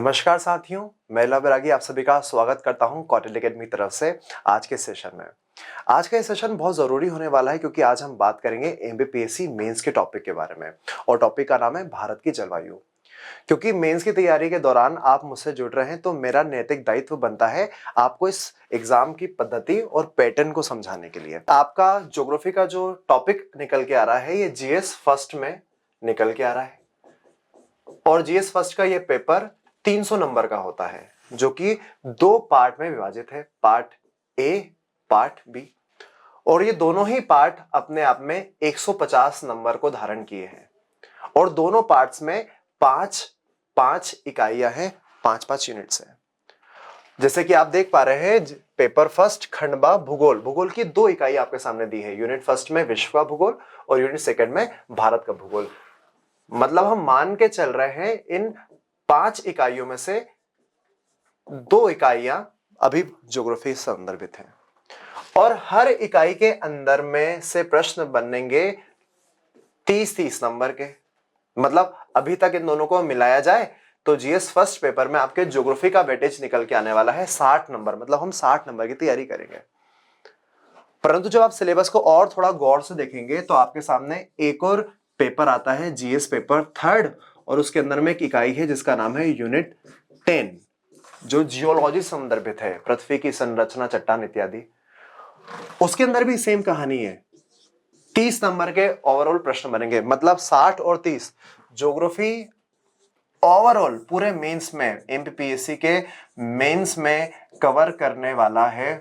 नमस्कार साथियों, मैं लव बैरागी आप सभी का स्वागत करता हूं कौटिल्य अकेडमी की तरफ से आज के सेशन में। आज का ये सेशन बहुत ज़रूरी होने वाला है क्योंकि आज हम बात करेंगे एमपीपीएससी मेंस के टॉपिक के बारे में और टॉपिक का नाम है भारत की जलवायु। क्योंकि मेंस की तैयारी के दौरान आप मुझसे जुड़ रहे हैं तो मेरा नैतिक दायित्व बनता है आपको इस एग्जाम की पद्धति और पैटर्न को समझाने के लिए। आपका ज्योग्राफी का जो टॉपिक निकल के आ रहा है ये जीएस फर्स्ट में निकल के आ रहा है और जीएस फर्स्ट का ये पेपर 300 नंबर का होता है जो कि दो पार्ट में विभाजित है, पार्ट ए, पार्ट बी। और ये दोनों ही पार्ट अपने आप में 150 नंबर को धारण किए हैं और दोनों पार्ट्स में 5-5 इकाइयां हैं, 5-5 यूनिट्स हैं। जैसे कि आप देख पा रहे हैं पेपर फर्स्ट खंडवा भूगोल, भूगोल की 2 इकाई आपके सामने दी है। यूनिट फर्स्ट में विश्व का भूगोल और यूनिट सेकंड में भारत का भूगोल। मतलब हम मान के चल रहे हैं इन 5 इकाइयों में से 2 इकाइयां अभी ज्योग्राफी से संदर्भित हैं और हर इकाई के अंदर में से प्रश्न बनेंगे 30-30 नंबर के। मतलब अभी तक इन दोनों को मिलाया जाए तो जीएस फर्स्ट पेपर में आपके ज्योग्राफी का वेटेज निकल के आने वाला है 60 नंबर। मतलब हम 60 नंबर की तैयारी करेंगे। परंतु जब आप सिलेबस को और थोड़ा गौर से देखेंगे तो आपके सामने एक और पेपर आता है, जीएस पेपर थर्ड, और उसके अंदर में एक इकाई है जिसका नाम है यूनिट 10 जो जियोलॉजी संदर्भित है, पृथ्वी की संरचना, चट्टान इत्यादि। उसके अंदर भी सेम कहानी है, 30 नंबर के ओवरऑल प्रश्न बनेंगे। मतलब 60 और 30 ज्योग्राफी ओवरऑल पूरे मेंस में, एमपीपीएससी के मेंस में कवर करने वाला है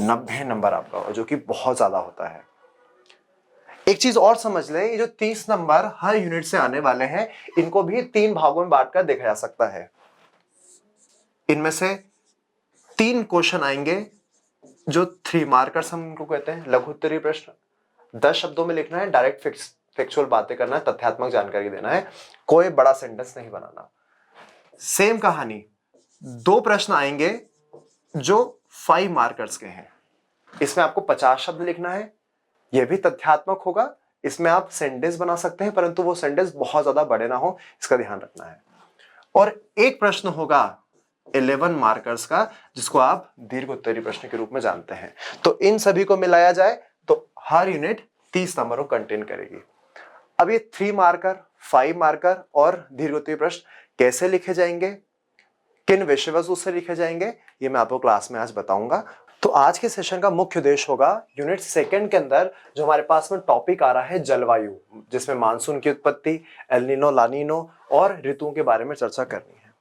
90 नंबर आपका, जो कि बहुत ज्यादा होता है। एक चीज और समझ लें, ये जो 30 नंबर हर यूनिट से आने वाले हैं इनको भी 3 भागों में बांटकर देखा जा सकता है। इनमें से 3 क्वेश्चन आएंगे जो 3 मार्कर्स हम इनको कहते हैं, लघु उत्तरीय प्रश्न। 10 शब्दों में लिखना है, डायरेक्ट फैक्चुअल बातें करना है, तथ्यात्मक जानकारी देना है, कोई बड़ा सेंटेंस नहीं बनाना। सेम कहानी 2 प्रश्न आएंगे जो 5 मार्कर्स के हैं। इसमें आपको 50 शब्द लिखना है, यह भी तथ्यात्मक होगा। इसमें आप सेंटेंस बना सकते हैं परंतु वो सेंटेंस बहुत ज्यादा बड़े ना हो, इसका ध्यान रखना है। और एक प्रश्न होगा 11 मार्कर्स का जिसको आप दीर्घ उत्तरीय प्रश्न के रूप में जानते हैं। तो इन सभी को मिलाया जाए तो हर यूनिट 30 नंबरों को कंटेन करेगी। अब ये 3 मार्कर, 5 मार्कर और दीर्घ उत्तरीय प्रश्न कैसे लिखे जाएंगे, किन विषय वस्तु से लिखे जाएंगे, ये मैं आपको क्लास में आज बताऊंगा। तो आज के सेशन का मुख्य उद्देश्य होगा यूनिट सेकंड के अंदर जो हमारे पास में टॉपिक आ रहा है जलवायु, जिसमें मानसून की उत्पत्ति, एल नीनो, ला नीनो और ऋतुओं के बारे में चर्चा करनी है।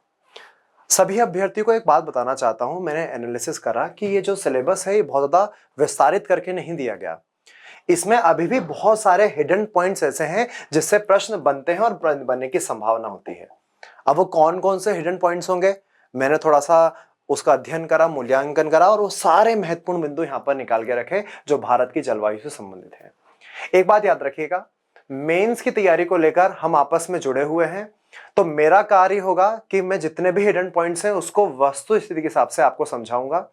सभी अभ्यर्थियों को एक बात बताना चाहता हूं, मैंने एनालिसिस करा कि ये जो सिलेबस है ये बहुत ज्यादा विस्तारित करके नहीं दिया गया। इसमें अभी भी बहुत सारे हिडन पॉइंट्स ऐसे हैं जिससे प्रश्न बनते हैं और बनने की संभावना होती है। अब वो कौन कौन से हिडन पॉइंट्स होंगे, मैंने थोड़ा सा उसका अध्ययन करा, मूल्यांकन करा और वो सारे महत्वपूर्ण बिंदु यहां पर निकाल के रखे जो भारत की जलवायु से संबंधित है। एक बात याद रखिएगा, मेंस की तैयारी को लेकर हम आपस में जुड़े हुए हैं, तो मेरा कार्य होगा कि मैं जितने भी हिडन पॉइंट्स हैं उसको वस्तु स्थिति के हिसाब से आपको समझाऊंगा।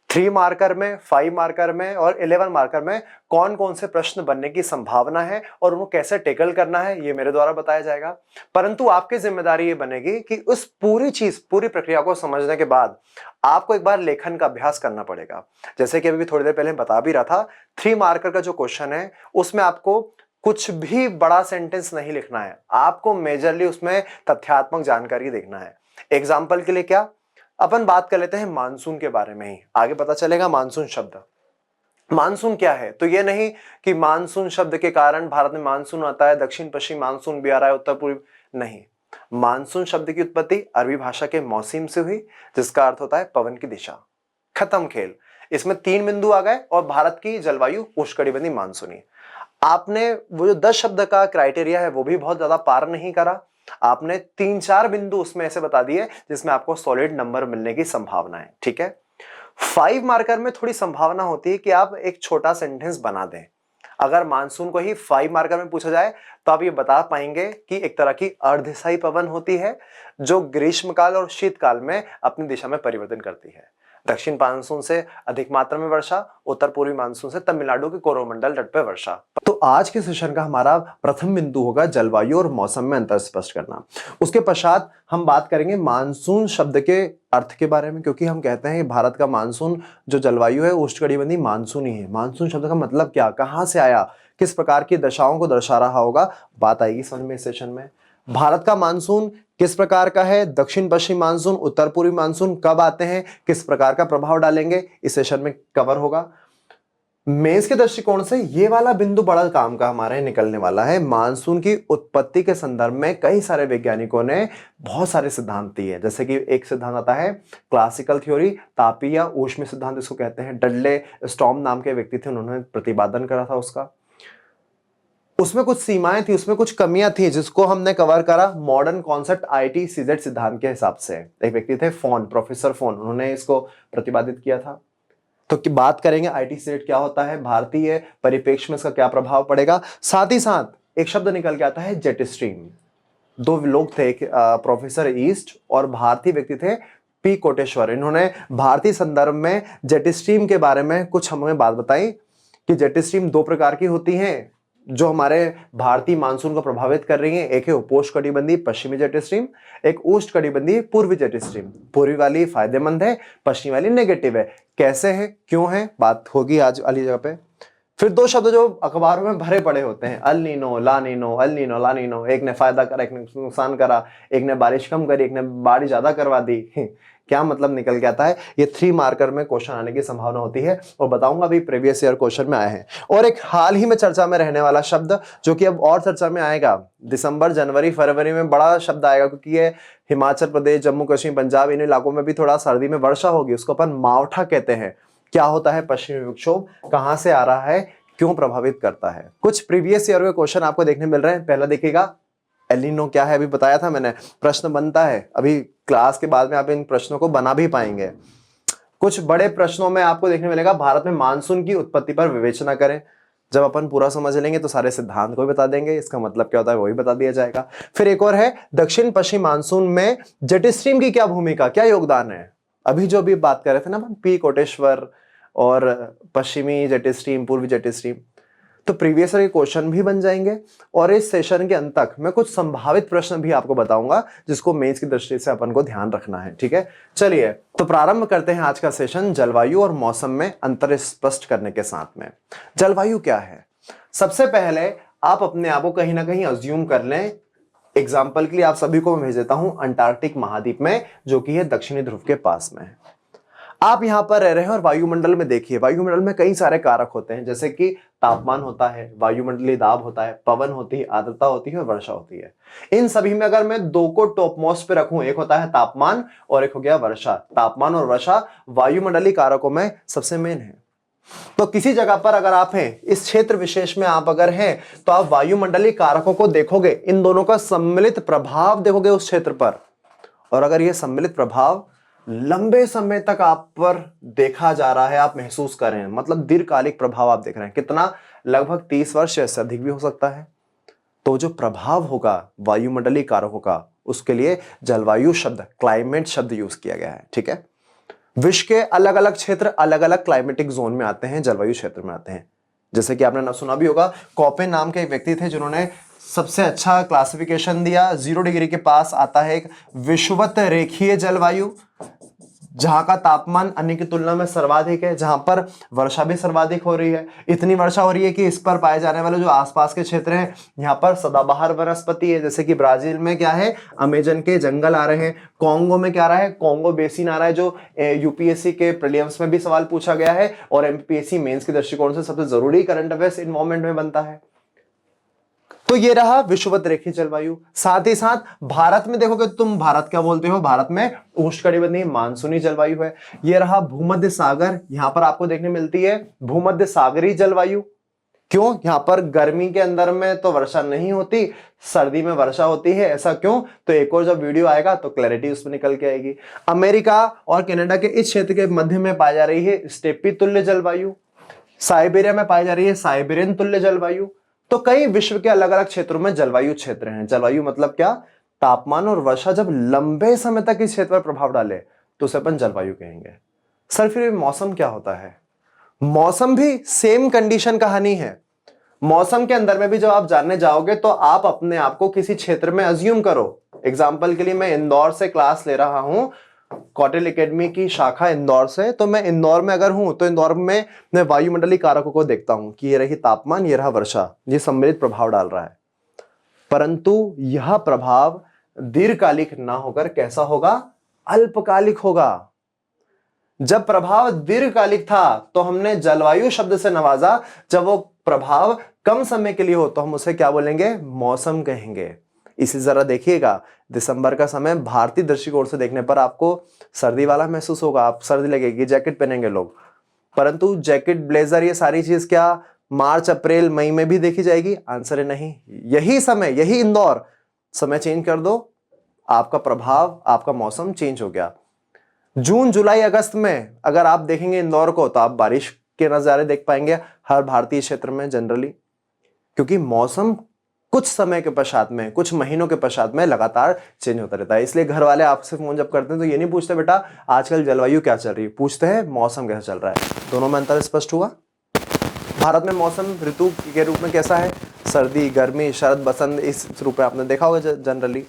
3 मार्कर में, 5 मार्कर में और 11 मार्कर में कौन कौन से प्रश्न बनने की संभावना है और उनको कैसे टेकल करना है ये मेरे द्वारा बताया जाएगा। परंतु आपकी जिम्मेदारी ये बनेगी कि उस पूरी प्रक्रिया को समझने के बाद आपको एक बार लेखन का अभ्यास करना पड़ेगा। जैसे कि अभी थोड़ी देर पहले बता भी रहा था, 3 मार्कर का जो क्वेश्चन है उसमें आपको कुछ भी बड़ा सेंटेंस नहीं लिखना है, आपको मेजरली उसमें तथ्यात्मक जानकारी देखना है। एग्जाम्पल के लिए क्या, अपन बात कर लेते हैं मानसून के बारे में ही, आगे पता चलेगा मानसून शब्द। मानसून क्या है, तो ये नहीं कि मानसून शब्द के कारण भारत में मानसून आता है, दक्षिण पश्चिम मानसून भी आ रहा है, उत्तर पूर्व नहीं। मानसून शब्द की उत्पत्ति अरबी भाषा के मौसम से हुई जिसका अर्थ होता है पवन की दिशा। खत्म खेल। इसमें 3 बिंदु आ गए और भारत की जलवायु उष्णकटिबंधीय मानसूनी। आपने वो जो 10 शब्द का क्राइटेरिया है वो भी बहुत ज्यादा पार नहीं करा, आपने 3-4 बिंदु उसमें ऐसे बता दिए जिसमें आपको सॉलिड नंबर मिलने की संभावना है। ठीक है, 5 मार्कर में थोड़ी संभावना होती है कि आप एक छोटा सेंटेंस बना दें। अगर मानसून को ही 5 मार्कर में पूछा जाए तो आप ये बता पाएंगे कि एक तरह की अर्धसाई पवन होती है जो ग्रीष्मकाल और शीतकाल में अपनी दिशा में परिवर्तन करती है। दक्षिण मानसून से अधिक मात्रा में वर्षा, उत्तर पूर्वी मानसून से तमिलनाडु के कोरोमंडल तट पर वर्षा। तो आज के सेशन का हमारा प्रथम बिंदु होगा जलवायु और मौसम में अंतर स्पष्ट करना। उसके पश्चात हम बात करेंगे मानसून शब्द के अर्थ के बारे में, क्योंकि हम कहते हैं भारत का मानसून जो जलवायु है उष्णकटिबंधीय मानसून ही है। मानसून शब्द का मतलब क्या, कहां से आया, किस प्रकार की दशाओं को दर्शा रहा होगा, बात आएगी समझ में इस सेशन में। भारत का मानसून किस प्रकार का है, दक्षिण पश्चिम मानसून, उत्तर पूर्वी मानसून कब आते हैं, किस प्रकार का प्रभाव डालेंगे, इस सेशन में कवर होगा। मेष के दृष्टिकोण से ये वाला बिंदु बड़ा काम का हमारे निकलने वाला है। मानसून की उत्पत्ति के संदर्भ में कई सारे वैज्ञानिकों ने बहुत सारे सिद्धांत दिए, जैसे कि एक सिद्धांत आता है क्लासिकल थ्योरी, तापीय या ऊष्मीय सिद्धांत इसको कहते हैं। डडले स्टॉर्म नाम के व्यक्ति थे, उन्होंने प्रतिपादन करा था उसका। उसमें कुछ सीमाएं थी, उसमें कुछ कमियां थी, जिसको हमने कवर करा मॉडर्न कॉन्सेप्ट ITCZ सिद्धांत के हिसाब से। एक व्यक्ति थे फोन, प्रोफेसर फोन, उन्होंने इसको प्रतिपादित किया था। तो की बात करेंगे ITCZ क्या होता है, भारतीय परिप्रेक्ष्य में इसका क्या प्रभाव पड़ेगा। साथ ही साथ एक शब्द निकल के आता है जेट स्ट्रीम। दो लोग थे, एक प्रोफेसर ईस्ट और भारतीय व्यक्ति थे P कोटेश्वर। इन्होंने भारतीय संदर्भ में जेट स्ट्रीम के बारे में कुछ हमें बात बताई कि जेट स्ट्रीम दो प्रकार की होती हैं जो हमारे भारतीय मानसून को प्रभावित कर रही है। एक है उपोष्णकटिबंधीय पश्चिमी जेट स्ट्रीम, एक उष्णकटिबंधीय पूर्वी जेट स्ट्रीम। पूर्वी वाली फायदेमंद है, पश्चिमी वाली नेगेटिव है। कैसे है, क्यों है, बात होगी आज वाली जगह पे। फिर दो शब्द जो अखबारों में भरे पड़े होते हैं, अल नीनो ला नीनो, अल नीनो ला नीनो। एक ने फायदा करा, एक ने नुकसान करा, एक ने बारिश कम करी, एक ने बारिश ज्यादा करवा दी। क्या मतलब निकल के आता है, ये 3 मार्कर में क्वेश्चन आने की संभावना होती है और बताऊंगा अभी प्रीवियस ईयर क्वेश्चन में आए हैं। और एक हाल ही में चर्चा में रहने वाला शब्द जो कि अब और चर्चा में आएगा, दिसंबर जनवरी फरवरी में बड़ा शब्द आएगा, क्योंकि ये हिमाचल प्रदेश, जम्मू कश्मीर, पंजाब, इन इलाकों में भी थोड़ा सर्दी में वर्षा होगी। उसको अपन मावठा कहते हैं। क्या होता है पश्चिमी विक्षोभ, कहां से आ रहा है, क्यों प्रभावित करता है। कुछ प्रीवियस ईयर के क्वेश्चन आपको देखने मिल रहे हैं। पहला देखिएगा एल नीनो क्या है, अभी बताया था मैंने, प्रश्न बनता है। अभी क्लास के बाद में आप इन प्रश्नों को बना भी पाएंगे। कुछ बड़े प्रश्नों में आपको देखने मिलेगा भारत में मानसून की उत्पत्ति पर विवेचना करें। जब अपन पूरा समझ लेंगे तो सारे सिद्धांत को भी बता देंगे, इसका मतलब क्या होता है वो भी बता दिया जाएगा। फिर एक और है दक्षिण पश्चिम मानसून में जेट स्ट्रीम की क्या भूमिका, क्या योगदान है। अभी जो भी बात कर रहे थे ना अपन, P कोटेश्वर और पश्चिमी जेट स्ट्रीम, पूर्वी जेट स्ट्रीम, तो प्रीवियस ईयर के क्वेश्चन भी बन जाएंगे। और इस सेशन के अंत तक मैं कुछ संभावित प्रश्न भी आपको बताऊंगा, जिसको मेंस की दृष्टि से अपन को ध्यान रखना है। ठीक है, चलिए तो प्रारंभ करते हैं आज का सेशन जलवायु और मौसम में अंतर स्पष्ट करने के साथ में। जलवायु क्या है, सबसे पहले आप अपने आप को कहीं ना कहीं अज्यूम कर लें। एग्जाम्पल के लिए आप सभी को मैं भेज देता हूं अंटार्कटिक महाद्वीप में, जो कि है दक्षिणी ध्रुव के पास में है। आप यहां पर रह रहे हैं और वायुमंडल में देखिए, वायुमंडल में कई सारे कारक होते हैं, जैसे कि तापमान होता है, वायुमंडलीय दाब होता है, पवन होती है, आर्द्रता होती है और वर्षा होती है। इन सभी में अगर मैं दो को टॉप मोस्ट पे रखूं, एक होता है तापमान और एक हो गया वर्षा। तापमान और वर्षा वायुमंडलीय कारकों में सबसे मेन है। तो किसी जगह पर अगर आप हैं, इस क्षेत्र विशेष में आप अगर हैं, तो आप वायुमंडलीय कारकों को देखोगे, इन दोनों का सम्मिलित प्रभाव देखोगे उस क्षेत्र पर। और अगर यह सम्मिलित प्रभाव लंबे समय तक आप पर देखा जा रहा है, आप महसूस कर रहे हैं, मतलब दीर्घकालिक प्रभाव आप देख रहे हैं, कितना, लगभग 30 वर्ष से अधिक भी हो सकता है, तो जो प्रभाव होगा वायुमंडलीय कारकों का, उसके लिए जलवायु शब्द, क्लाइमेट शब्द यूज किया गया है। ठीक है, विश्व के अलग अलग क्षेत्र अलग अलग क्लाइमेटिक जोन में आते हैं, जलवायु क्षेत्र में आते हैं। जैसे कि आपने ना सुना भी होगा, कॉपेन नाम के एक व्यक्ति थे जिन्होंने सबसे अच्छा क्लासिफिकेशन दिया। 0 डिग्री के पास आता है एक विषुवत रेखीय जलवायु, जहां का तापमान अन्य की तुलना में सर्वाधिक है, जहां पर वर्षा भी सर्वाधिक हो रही है। इतनी वर्षा हो रही है कि इस पर पाए जाने वाले जो आसपास के क्षेत्र हैं, यहाँ पर सदाबहार वनस्पति है। जैसे कि ब्राजील में क्या है, अमेजन के जंगल आ रहे हैं। कॉन्गो में क्या आ रहा है, कॉन्गो बेसिन आ रहा है, जो यूपीएससी के प्रीलिम्स में भी सवाल पूछा गया है और एमपीएससी मेंस के दृष्टिकोण से सबसे जरूरी करंट अफेयर्स इन्वायरमेंट में बनता है। तो ये रहा विषुवत रेखीय जलवायु। साथ ही साथ भारत में देखोगे तुम, भारत क्या बोलते हो, भारत में उष्णकटिबंधीय मानसूनी जलवायु है। ये रहा भूमध्य सागर, यहां पर आपको देखने मिलती है भूमध्य सागरीय जलवायु। क्यों, यहां पर गर्मी के अंदर में तो वर्षा नहीं होती, सर्दी में वर्षा होती है। ऐसा क्यों, तो एक और जब वीडियो आएगा तो क्लैरिटी उसमें निकल के आएगी। अमेरिका और कनाडा के इस क्षेत्र के मध्य में पाई जा रही है स्टेपी तुल्य जलवायु। साइबेरिया में पाई जा रही है साइबेरियन तुल्य जलवायु। तो कई विश्व के अलग अलग क्षेत्रों में जलवायु क्षेत्र हैं। जलवायु मतलब क्या, तापमान और वर्षा जब लंबे समय तक इस क्षेत्र पर प्रभाव डाले तो उसे अपन जलवायु कहेंगे। सर फिर मौसम क्या होता है, मौसम भी सेम कंडीशन कहानी है। मौसम के अंदर में भी जब आप जानने जाओगे तो आप अपने आप को किसी क्षेत्र में अज्यूम करो। एग्जाम्पल के लिए मैं इंदौर से क्लास ले रहा हूं, कौटिल्य एकेडमी की शाखा इंदौर से, तो मैं इंदौर में अगर हूं तो इंदौर में मैं वायुमंडलीय कारकों को देखता हूं कि ये रही तापमान, ये रहा वर्षा, ये सम्मिलित प्रभाव डाल रहा है। परंतु यह प्रभाव दीर्घकालिक ना होकर कैसा होगा? अल्पकालिक होगा। जब प्रभाव दीर्घकालिक था तो हमने जलवायु शब्द से नवाजा, जब वो प्रभाव कम समय के लिए हो तो हम उसे क्या बोलेंगे? मौसम कहेंगे। इसी जरा देखिएगा, दिसंबर का समय भारतीय दृष्टिकोण से देखने पर आपको सर्दी वाला महसूस होगा, आप सर्दी लगेगी, जैकेट पहनेंगे लोग, परंतु जैकेट, ब्लेजर, ये सारी चीज क्या मार्च, अप्रैल, मई में भी देखी जाएगी? आंसर है नहीं। यही समय, यही इंदौर, समय चेंज कर दो, आपका प्रभाव, आपका मौसम चेंज हो गया। जून, जुलाई, अगस्त में अगर आप देखेंगे इंदौर को तो आप बारिश के नजारे देख पाएंगे हर भारतीय क्षेत्र में जनरली, क्योंकि मौसम कुछ समय के पश्चात में, कुछ महीनों के पश्चात में लगातार चेंज होता रहता है। इसलिए घर वाले आपसे फोन जब करते हैं तो ये नहीं पूछते बेटा आजकल जलवायु क्या चल रही है, पूछते हैं मौसम कैसा चल रहा है। दोनों में अंतर स्पष्ट हुआ। भारत में मौसम ऋतु के रूप में कैसा है? सर्दी, गर्मी, शरद, बसंत, इस रूप में आपने देखा होगा जनरली।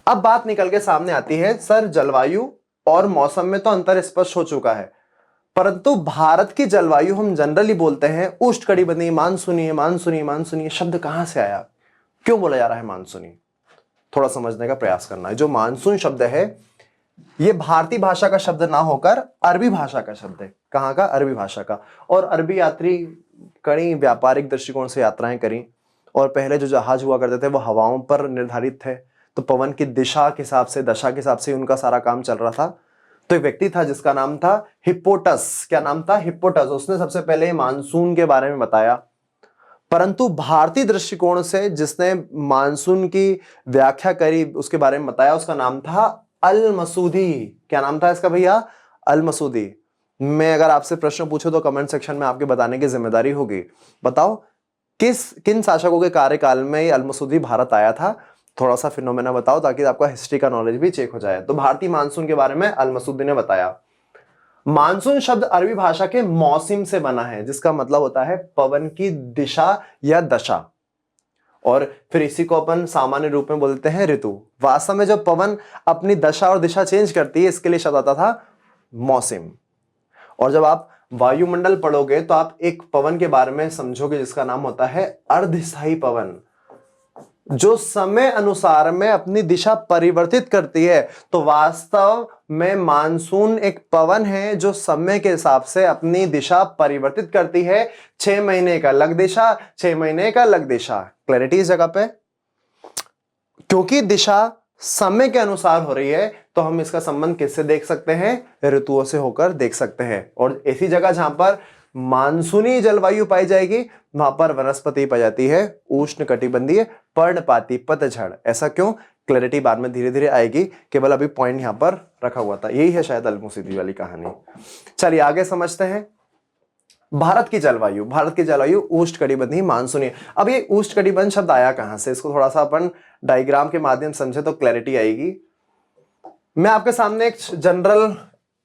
अब बात निकल के सामने आती है, सर जलवायु और मौसम में तो अंतर स्पष्ट हो चुका है, परंतु भारत की जलवायु हम जनरली बोलते हैं उष्णकटिबंधीय, मानसूनी, मानसूनी, मानसूनी, शब्द कहां से आया? क्यों बोला जा रहा है मानसूनी? थोड़ा समझने का प्रयास करना है। जो मानसून शब्द है ये भारतीय भाषा का शब्द ना होकर अरबी भाषा का शब्द है। कहां का? अरबी भाषा का। और अरबी यात्री कई व्यापारिक दृष्टिकोण से यात्राएं करी, और पहले जो जहाज हुआ करते थे वो हवाओं पर निर्धारित थे, तो पवन की दिशा के हिसाब से, दशा के हिसाब से उनका सारा काम चल रहा था। तो एक व्यक्ति था जिसका नाम था हिप्पोटस। क्या नाम था? हिप्पोटस। उसने सबसे पहले मानसून के बारे में बताया। परंतु भारतीय दृष्टिकोण से जिसने मानसून की व्याख्या करी, उसके बारे में बताया, उसका नाम था अल मसूदी। क्या नाम था इसका भैया? अल मसूदी। मैं अगर आपसे प्रश्न पूछूं तो कमेंट सेक्शन में आपके बताने की जिम्मेदारी होगी। बताओ किन शासकों के कार्यकाल में अल मसूदी भारत आया था? थोड़ा सा फिनोमेना बताओ ताकि आपका हिस्ट्री का नॉलेज भी चेक हो जाए। तो भारतीय मानसून के बारे में अल मसूदी ने बताया। मानसून शब्द अरबी भाषा के मौसम से बना है, जिसका मतलब होता है पवन की दिशा या दशा, और फिर इसी को अपन सामान्य रूप में बोलते हैं ऋतु। वास्तव में जब पवन अपनी दशा और दिशा चेंज करती है, इसके लिए शब्द आता था मौसम। और जब आप वायुमंडल पढ़ोगे तो आप एक पवन के बारे में समझोगे जिसका नाम होता है अर्धस्थायी पवन, जो समय अनुसार में अपनी दिशा परिवर्तित करती है। तो वास्तव में मानसून एक पवन है जो समय के हिसाब से अपनी दिशा परिवर्तित करती है। 6 महीने का अलग दिशा, 6 महीने का अलग दिशा। क्लैरिटी इस जगह पे? क्योंकि दिशा समय के अनुसार हो रही है तो हम इसका संबंध किससे देख सकते हैं? ऋतुओं से होकर देख सकते हैं। और ऐसी जगह जहां पर मानसूनी जलवायु पाई जाएगी वहां पर वनस्पति पाई जाती है उष्ण कटिबंधीय, पर्णपाती, पतझड़। ऐसा क्यों? क्लैरिटी बाद में धीरे धीरे आएगी, केवल अभी पॉइंट यहां पर रखा हुआ था। यही है शायद अल मसूदी वाली कहानी। चलिए आगे समझते हैं। भारत की जलवायु उष्ण कटिबंधीय, मानसूनी। अब ये उष्ण कटिबंध शब्द आया कहां से? इसको थोड़ा सा अपन डायग्राम के माध्यम समझे तो क्लैरिटी आएगी। मैं आपके सामने एक जनरल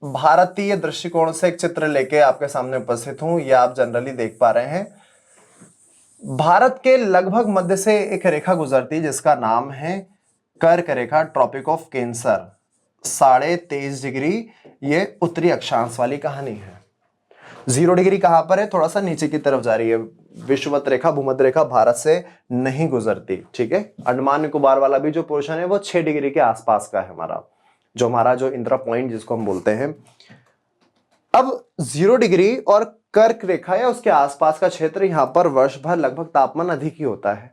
भारतीय दृष्टिकोण से एक चित्र लेके आपके सामने उपस्थित हूं। यह आप जनरली देख पा रहे हैं। भारत के लगभग मध्य से एक रेखा गुजरती है जिसका नाम है कर्क रेखा, ट्रॉपिक ऑफ कैंसर। 23.5 डिग्री ये उत्तरी अक्षांश वाली कहानी है। 0 डिग्री कहां पर है? थोड़ा सा नीचे की तरफ जा रही है। विषुवत रेखा, भूमध्य रेखा भारत से नहीं गुजरती। ठीक है। अंडमान निकोबार वाला भी जो पोर्शन है वो 6 डिग्री के आसपास का है हमारा जो इंदिरा पॉइंट जिसको हम बोलते हैं। अब 0 डिग्री और कर्क रेखा या उसके आसपास का क्षेत्र, यहां पर वर्ष भर लगभग तापमान अधिक ही होता है,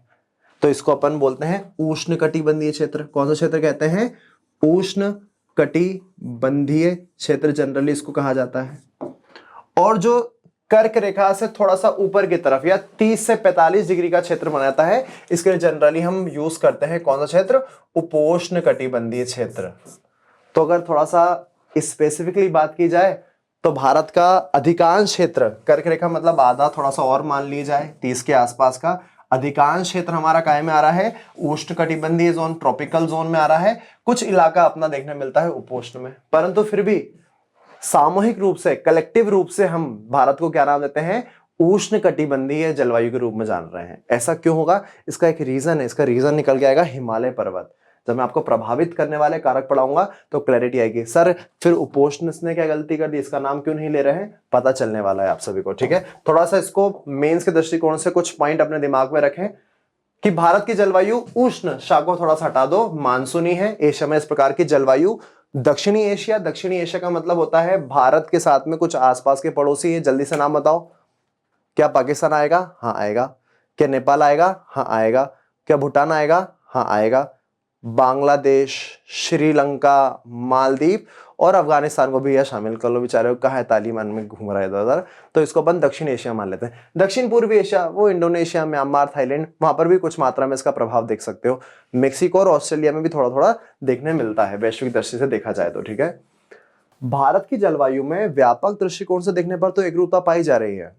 तो इसको अपन बोलते हैं उष्ण कटिबंधीय क्षेत्र। कौन सा क्षेत्र कहते हैं? उष्ण कटिबंधीय क्षेत्र जनरली इसको कहा जाता है। और जो कर्क रेखा से थोड़ा सा ऊपर की तरफ या 30 से 45 डिग्री का क्षेत्र बनाता है, इसके लिए जनरली हम यूज करते हैं कौन सा क्षेत्र? उपोष्ण कटिबंधीय क्षेत्र। तो अगर थोड़ा सा स्पेसिफिकली बात की जाए तो भारत का अधिकांश क्षेत्र, कर्क रेखा मतलब आधा, थोड़ा सा और मान ली जाए 30 के आसपास का, अधिकांश क्षेत्र हमारा काय में आ रहा है? उष्ण कटिबंधीय जोन, ट्रॉपिकल जोन में आ रहा है। कुछ इलाका अपना देखने मिलता है उपोष्ण में, परंतु फिर भी सामूहिक रूप से, कलेक्टिव रूप से हम भारत को क्या नाम देते हैं? उष्ण कटिबंधीय जलवायु के रूप में जान रहे हैं। ऐसा क्यों होगा? इसका एक रीजन है, इसका रीजन निकल के आएगा हिमालय पर्वत। जब मैं आपको प्रभावित करने वाले कारक पढ़ाऊंगा तो क्लैरिटी आएगी। सर फिर उपोष्ण ने क्या गलती कर दी, इसका नाम क्यों नहीं ले रहे हैं? पता चलने वाला है आप सभी को, ठीक है। थोड़ा सा इसको मेंस के दृष्टिकोण से कुछ पॉइंट अपने दिमाग में रखें कि भारत की जलवायु उष्ण, शाह को थोड़ा सा हटा दो, मानसूनी है। एशिया में इस प्रकार की जलवायु। दक्षिणी एशिया, दक्षिणी एशिया का मतलब होता है भारत के साथ में कुछ आसपास के पड़ोसी है। जल्दी से नाम बताओ। क्या पाकिस्तान आएगा? हाँ आएगा। क्या नेपाल आएगा? हाँ आएगा। क्या भूटान आएगा? हाँ आएगा। बांग्लादेश, श्रीलंका, मालदीव और अफगानिस्तान को भी यह शामिल कर लो। बेचारे को कहाँ है, तालिबान में घूम रहा है इधर उधर, तो इसको अपन दक्षिण एशिया मान लेते हैं। दक्षिण पूर्वी एशिया, वो इंडोनेशिया, म्यांमार, थाईलैंड, वहां पर भी कुछ मात्रा में इसका प्रभाव देख सकते हो। मेक्सिको और ऑस्ट्रेलिया में भी थोड़ा थोड़ा देखने मिलता है वैश्विक दृष्टि से देखा जाए तो, ठीक है। भारत की जलवायु में व्यापक दृष्टिकोण से देखने पर तो एकरूपता पाई जा रही है,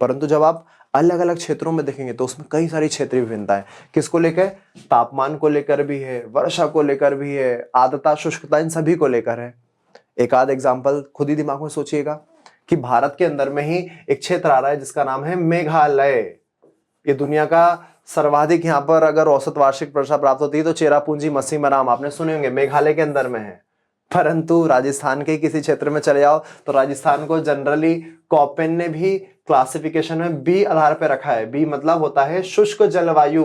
परंतु जब आप अलग अलग क्षेत्रों में देखेंगे तो उसमें कई सारी क्षेत्रीय विभिन्नताएं। किसको लेकर? तापमान को लेकर भी है, वर्षा को लेकर भी है, आर्द्रता, शुष्कता, इन सभी को लेकर है। एक आध एग्जाम्पल खुद ही दिमाग में सोचिएगा कि भारत के अंदर में ही एक क्षेत्र आ रहा है जिसका नाम है मेघालय। ये दुनिया का सर्वाधिक, यहाँ पर अगर औसत वार्षिक वर्षा प्राप्त होती है तो चेरापूंजी, मसीमराम आपने सुने होंगे, मेघालय के अंदर में है। परंतु राजस्थान के किसी क्षेत्र में चले जाओ तो राजस्थान को जनरली कॉपेन ने भी क्लासिफिकेशन में बी आधार पर रखा है। बी मतलब होता है शुष्क जलवायु,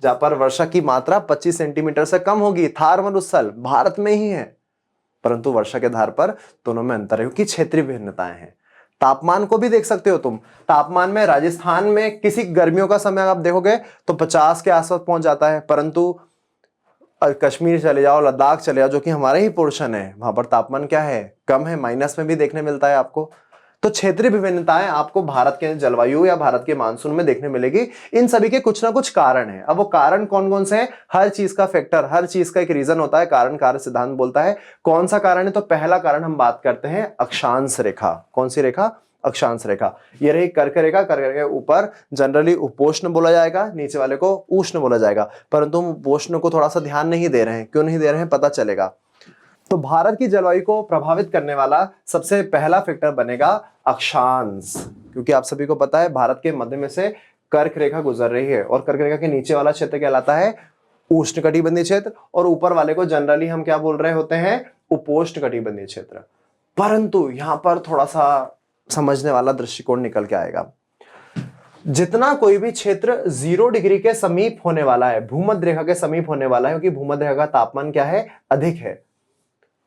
जहां पर वर्षा की मात्रा 25 सेंटीमीटर से कम होगी। थार मरुस्थल भारत में ही है, परंतु वर्षा के आधार पर दोनों में अंतर है क्योंकि क्षेत्रीय भिन्नताएं हैं। तापमान को भी देख सकते हो तुम। तापमान में राजस्थान में किसी गर्मियों का समय आप देखोगे तो 50 के आसपास पहुंच जाता है, परंतु कश्मीर चले जाओ, लद्दाख चले जाओ, जो कि हमारा ही पोर्शन है, वहां पर तापमान क्या है? कम है, माइनस में भी देखने मिलता है आपको। तो क्षेत्रीय विभिन्नताएं आपको भारत के जलवायु या भारत के मानसून में देखने मिलेगी। इन सभी के कुछ ना कुछ कारण है। अब वो कारण कौन कौन से हैं? हर चीज का फैक्टर, हर चीज का एक रीजन होता है, कारण कार्य सिद्धांत बोलता है। कौन सा कारण है? तो पहला कारण हम बात करते हैं अक्षांश रेखा। कौन सी रेखा? अक्षांश रेखा। ये रही कर्क रेखा। कर्क रेखा के ऊपर जनरली उपोष्ण बोला जाएगा, नीचे वाले को उष्ण बोला जाएगा, परंतु हम उपोष्ण को थोड़ा सा ध्यान नहीं दे रहे हैं। क्यों नहीं दे रहे हैं? पता चलेगा। तो भारत की जलवायु को प्रभावित करने वाला सबसे पहला फैक्टर बनेगा अक्षांश, क्योंकि आप सभी को पता है भारत के मध्य में से कर्क रेखा गुजर रही है और कर्क रेखा के नीचे वाला क्षेत्र कहलाता है उष्णकटिबंधीय क्षेत्र और ऊपर वाले को जनरली हम क्या बोल रहे होते हैं? उपोष्णकटिबंधीय क्षेत्र। परंतु यहां पर थोड़ा सा समझने वाला दृष्टिकोण निकल के आएगा। जितना कोई भी क्षेत्र 0 डिग्री के समीप होने वाला है, भूमध्य रेखा के समीप होने वाला है, क्योंकि भूमध्य रेखा का तापमान क्या है? अधिक है,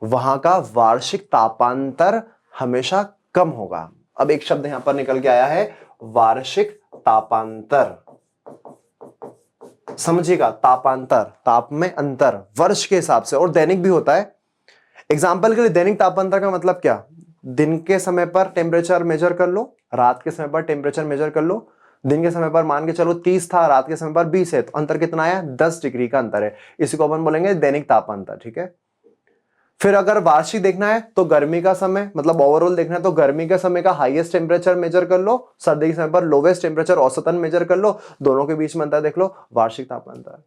वहां का वार्षिक तापांतर हमेशा कम होगा। अब एक शब्द यहां पर निकल के आया है, वार्षिक तापांतर। समझिएगा, तापांतर, ताप में अंतर वर्ष के हिसाब से, और दैनिक भी होता है। एग्जाम्पल के लिए दैनिक तापांतर का मतलब क्या? दिन के समय पर टेम्परेचर मेजर कर लो, रात के समय पर टेम्परेचर मेजर कर लो। दिन के समय पर मान के चलो 30 था, रात के समय पर 20 है, तो अंतर कितना आया? 10 डिग्री का अंतर है। इसी को अपन बोलेंगे दैनिक तापांतर, ठीक है। फिर अगर वार्षिक देखना है तो गर्मी का समय, मतलब ओवरऑल देखना है तो गर्मी के समय का हाईएस्ट टेम्परेचर मेजर कर लो, सर्दी के समय पर लोवेस्ट टेम्परेचर औसतन मेजर कर लो, दोनों के बीच में अंतर देख लो, वार्षिक तापांतर।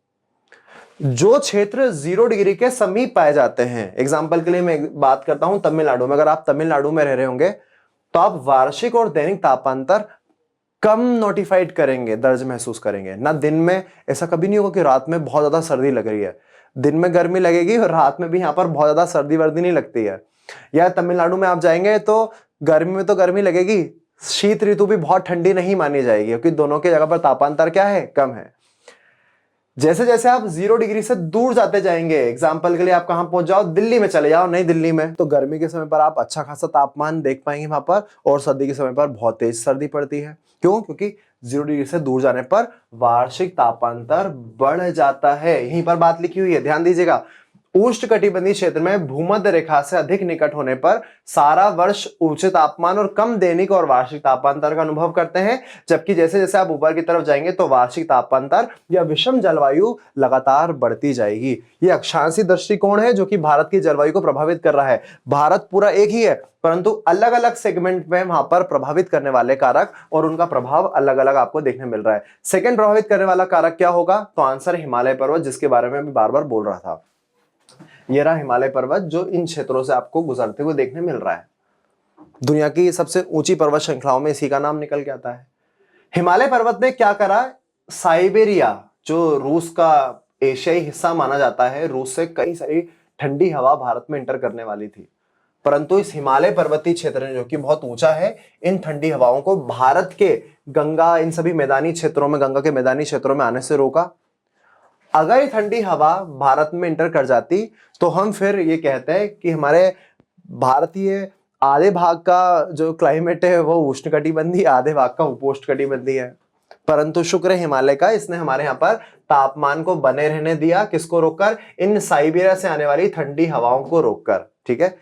जो क्षेत्र 0 डिग्री के समीप पाए जाते हैं, एग्जाम्पल के लिए मैं बात करता हूं तमिलनाडु में। अगर आप तमिलनाडु में रह रहे होंगे तो आप वार्षिक और दैनिक तापांतर कम नोटिफाइड करेंगे, दर्ज महसूस करेंगे ना। दिन में ऐसा कभी नहीं होगा कि रात में बहुत ज्यादा सर्दी लग रही है, दिन में गर्मी लगेगी और रात में भी यहां पर बहुत ज्यादा सर्दी वर्दी नहीं लगती है। या तमिलनाडु में आप जाएंगे तो गर्मी में तो गर्मी लगेगी, शीत ऋतु भी बहुत ठंडी नहीं मानी जाएगी, क्योंकि दोनों के जगह पर तापांतर क्या है? कम है। जैसे जैसे आप 0 डिग्री से दूर जाते जाएंगे, एग्जाम्पल के लिए आप कहां पहुंच जाओ? दिल्ली में चले जाओ, नई दिल्ली में, तो गर्मी के समय पर आप अच्छा खासा तापमान देख पाएंगे वहां पर, और सर्दी के समय पर बहुत तेज सर्दी पड़ती है। क्यों? क्योंकि 0 डिग्री से दूर जाने पर वार्षिक तापांतर बढ़ जाता है। यहीं पर बात लिखी हुई है, ध्यान दीजिएगा। उष्णकटिबंधीय क्षेत्र में भूमध्य रेखा से अधिक निकट होने पर सारा वर्ष ऊंचे तापमान और कम दैनिक और वार्षिक तापांतर का अनुभव करते हैं, जबकि जैसे जैसे आप ऊपर की तरफ जाएंगे तो वार्षिक तापांतर या विषम जलवायु लगातार बढ़ती जाएगी। यह अक्षांशीय दृष्टिकोण है जो कि भारत की जलवायु को प्रभावित कर रहा है। भारत पूरा एक ही है, परंतु अलग अलग सेगमेंट में वहां पर प्रभावित करने वाले कारक और उनका प्रभाव अलग अलग आपको देखने मिल रहा है। सेकंड प्रभावित करने वाला कारक क्या होगा? तो आंसर हिमालय पर्वत, जिसके बारे में मैं बार बार बोल रहा था। यह रहा हिमालय पर्वत जो इन क्षेत्रों से आपको गुजरते हुए देखने मिल रहा है। दुनिया की सबसे ऊंची पर्वत श्रृंखलाओं में इसी का नाम निकल के आता है। हिमालय पर्वत ने क्या करा, साइबेरिया जो रूस का एशियाई हिस्सा माना जाता है, रूस से कई सारी ठंडी हवा भारत में इंटर करने वाली थी, परंतु इस हिमालय पर्वतीय क्षेत्र ने, जो कि बहुत ऊंचा है, इन ठंडी हवाओं को भारत के गंगा, इन सभी मैदानी क्षेत्रों में, गंगा के मैदानी क्षेत्रों में आने से रोका। अगर ये ठंडी हवा भारत में इंटर कर जाती तो हम फिर ये कहते हैं कि हमारे भारतीय आधे भाग का जो क्लाइमेट है वो उष्णकटिबंधीय, आधे भाग का उपोष्णकटिबंधीय है। परंतु शुक्र है हिमालय का, इसने हमारे यहाँ पर तापमान को बने रहने दिया। किसको रोककर? इन साइबेरिया से आने वाली ठंडी हवाओं को रोककर। ठीक है,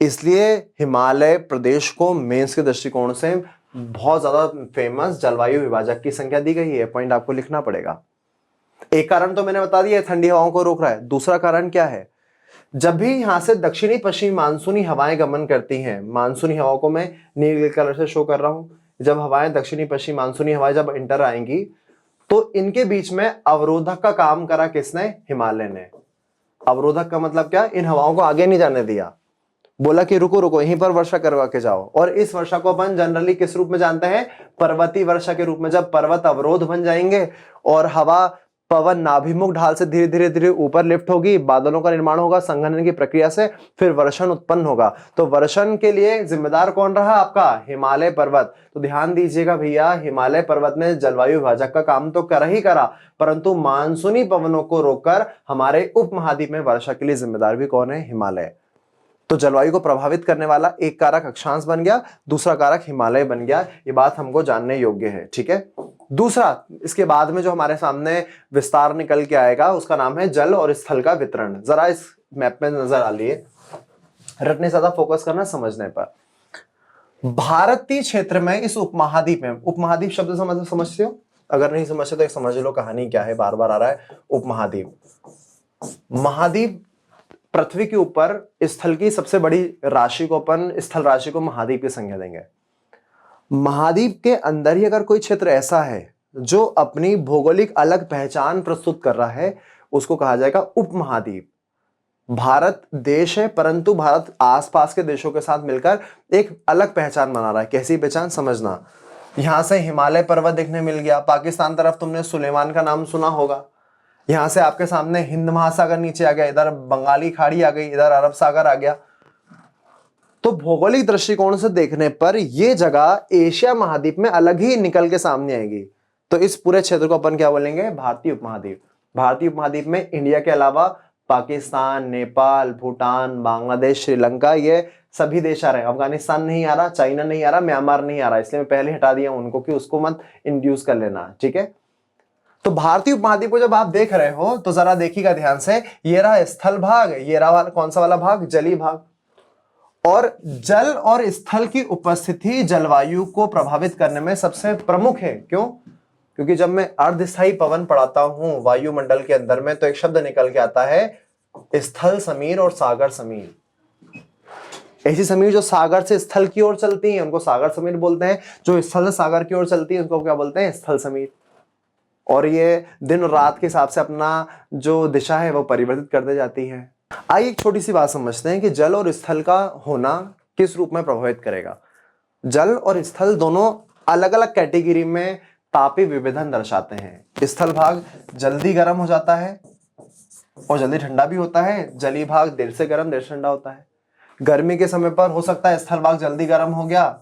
इसलिए हिमालय प्रदेश को मेंस के दृष्टिकोण से बहुत ज्यादा फेमस जलवायु विभाजक की संख्या दी गई है। पॉइंट आपको लिखना पड़ेगा। एक कारण तो मैंने बता दिया, ठंडी हवाओं को रोक रहा है। दूसरा कारण क्या है? जब भी यहां से दक्षिणी पश्चिमी मानसूनी हवाएं गमन करती हैं, मानसूनी हवाओं को मैं नीले कलर से शो कर रहा हूं, जब हवाएं दक्षिणी पश्चिमी मानसूनी हवाएं जब इंटर आएंगी तो इनके बीच में अवरोधक का काम करा किसने? हिमालय ने। अवरोधक का मतलब क्या? इन हवाओं को आगे नहीं जाने दिया, बोला कि रुको रुको, यहीं पर वर्षा करवा के जाओ। और इस वर्षा को अपन जनरली किस रूप में जानते हैं? पर्वतीय वर्षा के रूप में। जब पर्वत अवरोध बन जाएंगे और हवा पवन नाभिमुख ढाल से धीरे धीरे धीरे ऊपर लिफ्ट होगी, बादलों का निर्माण होगा, संघनन की प्रक्रिया से फिर वर्षण उत्पन्न होगा। तो वर्षण के लिए जिम्मेदार कौन रहा? आपका हिमालय पर्वत। तो ध्यान दीजिएगा भैया, हिमालय पर्वत ने जलवायु विभाजक का काम तो करा ही करा, परंतु मानसूनी पवनों को रोककर हमारे उपमहाद्वीप में वर्षा के लिए जिम्मेदार भी कौन है? हिमालय। तो जलवायु को प्रभावित करने वाला एक कारक अक्षांश बन गया, दूसरा कारक हिमालय बन गया। ये बात हमको जानने योग्य है। ठीक है, दूसरा, इसके बाद में जो हमारे सामने विस्तार निकल के आएगा उसका नाम है जल और स्थल का वितरण। जरा इस मैप में नजर आ लिए, रटने ज्यादा फोकस करना, समझने पर। भारतीय क्षेत्र में इस उपमहाद्वीप में, उपमहाद्वीप शब्द समझते हो? अगर नहीं समझते तो एक समझ लो कहानी क्या है, बार बार आ रहा है उपमहाद्वीप। महाद्वीप पृथ्वी के ऊपर स्थल की सबसे बड़ी राशि को, अपन स्थल राशि को महाद्वीप की संज्ञा देंगे। महाद्वीप के अंदर ही अगर कोई क्षेत्र ऐसा है जो अपनी भौगोलिक अलग पहचान प्रस्तुत कर रहा है, उसको कहा जाएगा उपमहाद्वीप। भारत देश है, परंतु भारत आसपास के देशों के साथ मिलकर एक अलग पहचान बना रहा है। कैसी पहचान? समझना। यहां से हिमालय पर्वत देखने मिल गया, पाकिस्तान तरफ तुमने सुलेमान का नाम सुना होगा, यहां से आपके सामने हिंद महासागर नीचे आ गया, इधर बंगाली खाड़ी आ गई, इधर अरब सागर आ गया। तो भौगोलिक दृष्टिकोण से देखने पर यह जगह एशिया महाद्वीप में अलग ही निकल के सामने आएगी। तो इस पूरे क्षेत्र को अपन क्या बोलेंगे? भारतीय उपमहाद्वीप। भारतीय उपमहाद्वीप में इंडिया के अलावा पाकिस्तान, नेपाल, भूटान, बांग्लादेश, श्रीलंका, ये सभी देश आ रहे हैं। अफगानिस्तान नहीं आ रहा, चाइना नहीं आ रहा, म्यांमार नहीं आ रहा, इसलिए मैं पहले हटा दिया उनको कि उसको मत इंड्यूस कर लेना। ठीक है, तो भारतीय उपमहाद्वीप को जब आप देख रहे हो तो जरा देखिएगा ध्यान से, ये रहा स्थल भाग, ये रहा कौन सा वाला भाग? जलीय भाग। और जल और स्थल की उपस्थिति जलवायु को प्रभावित करने में सबसे प्रमुख है। क्यों? क्योंकि जब मैं अर्धस्थायी पवन पढ़ाता हूं वायुमंडल के अंदर में, तो एक शब्द निकल के आता है स्थल समीर और सागर समीर। ऐसी समीर जो सागर से स्थल की ओर चलती हैं उनको सागर समीर बोलते हैं, जो स्थल से सागर की ओर चलती है उनको क्या बोलते हैं? स्थल समीर। और ये दिन और रात के हिसाब से अपना जो दिशा है वो परिवर्तित करते जाती है। आइए एक छोटी सी बात समझते हैं कि जल और स्थल का होना किस रूप में प्रभावित करेगा। जल और स्थल दोनों अलग अलग कैटेगरी में तापीय विभेदन दर्शाते हैं। स्थल भाग जल्दी गर्म हो जाता है और जल्दी ठंडा भी होता है, जलीय भाग देर से गर्म देर से ठंडा होता है। गर्मी के समय पर हो सकता है स्थल भाग जल्दी गर्म हो गया,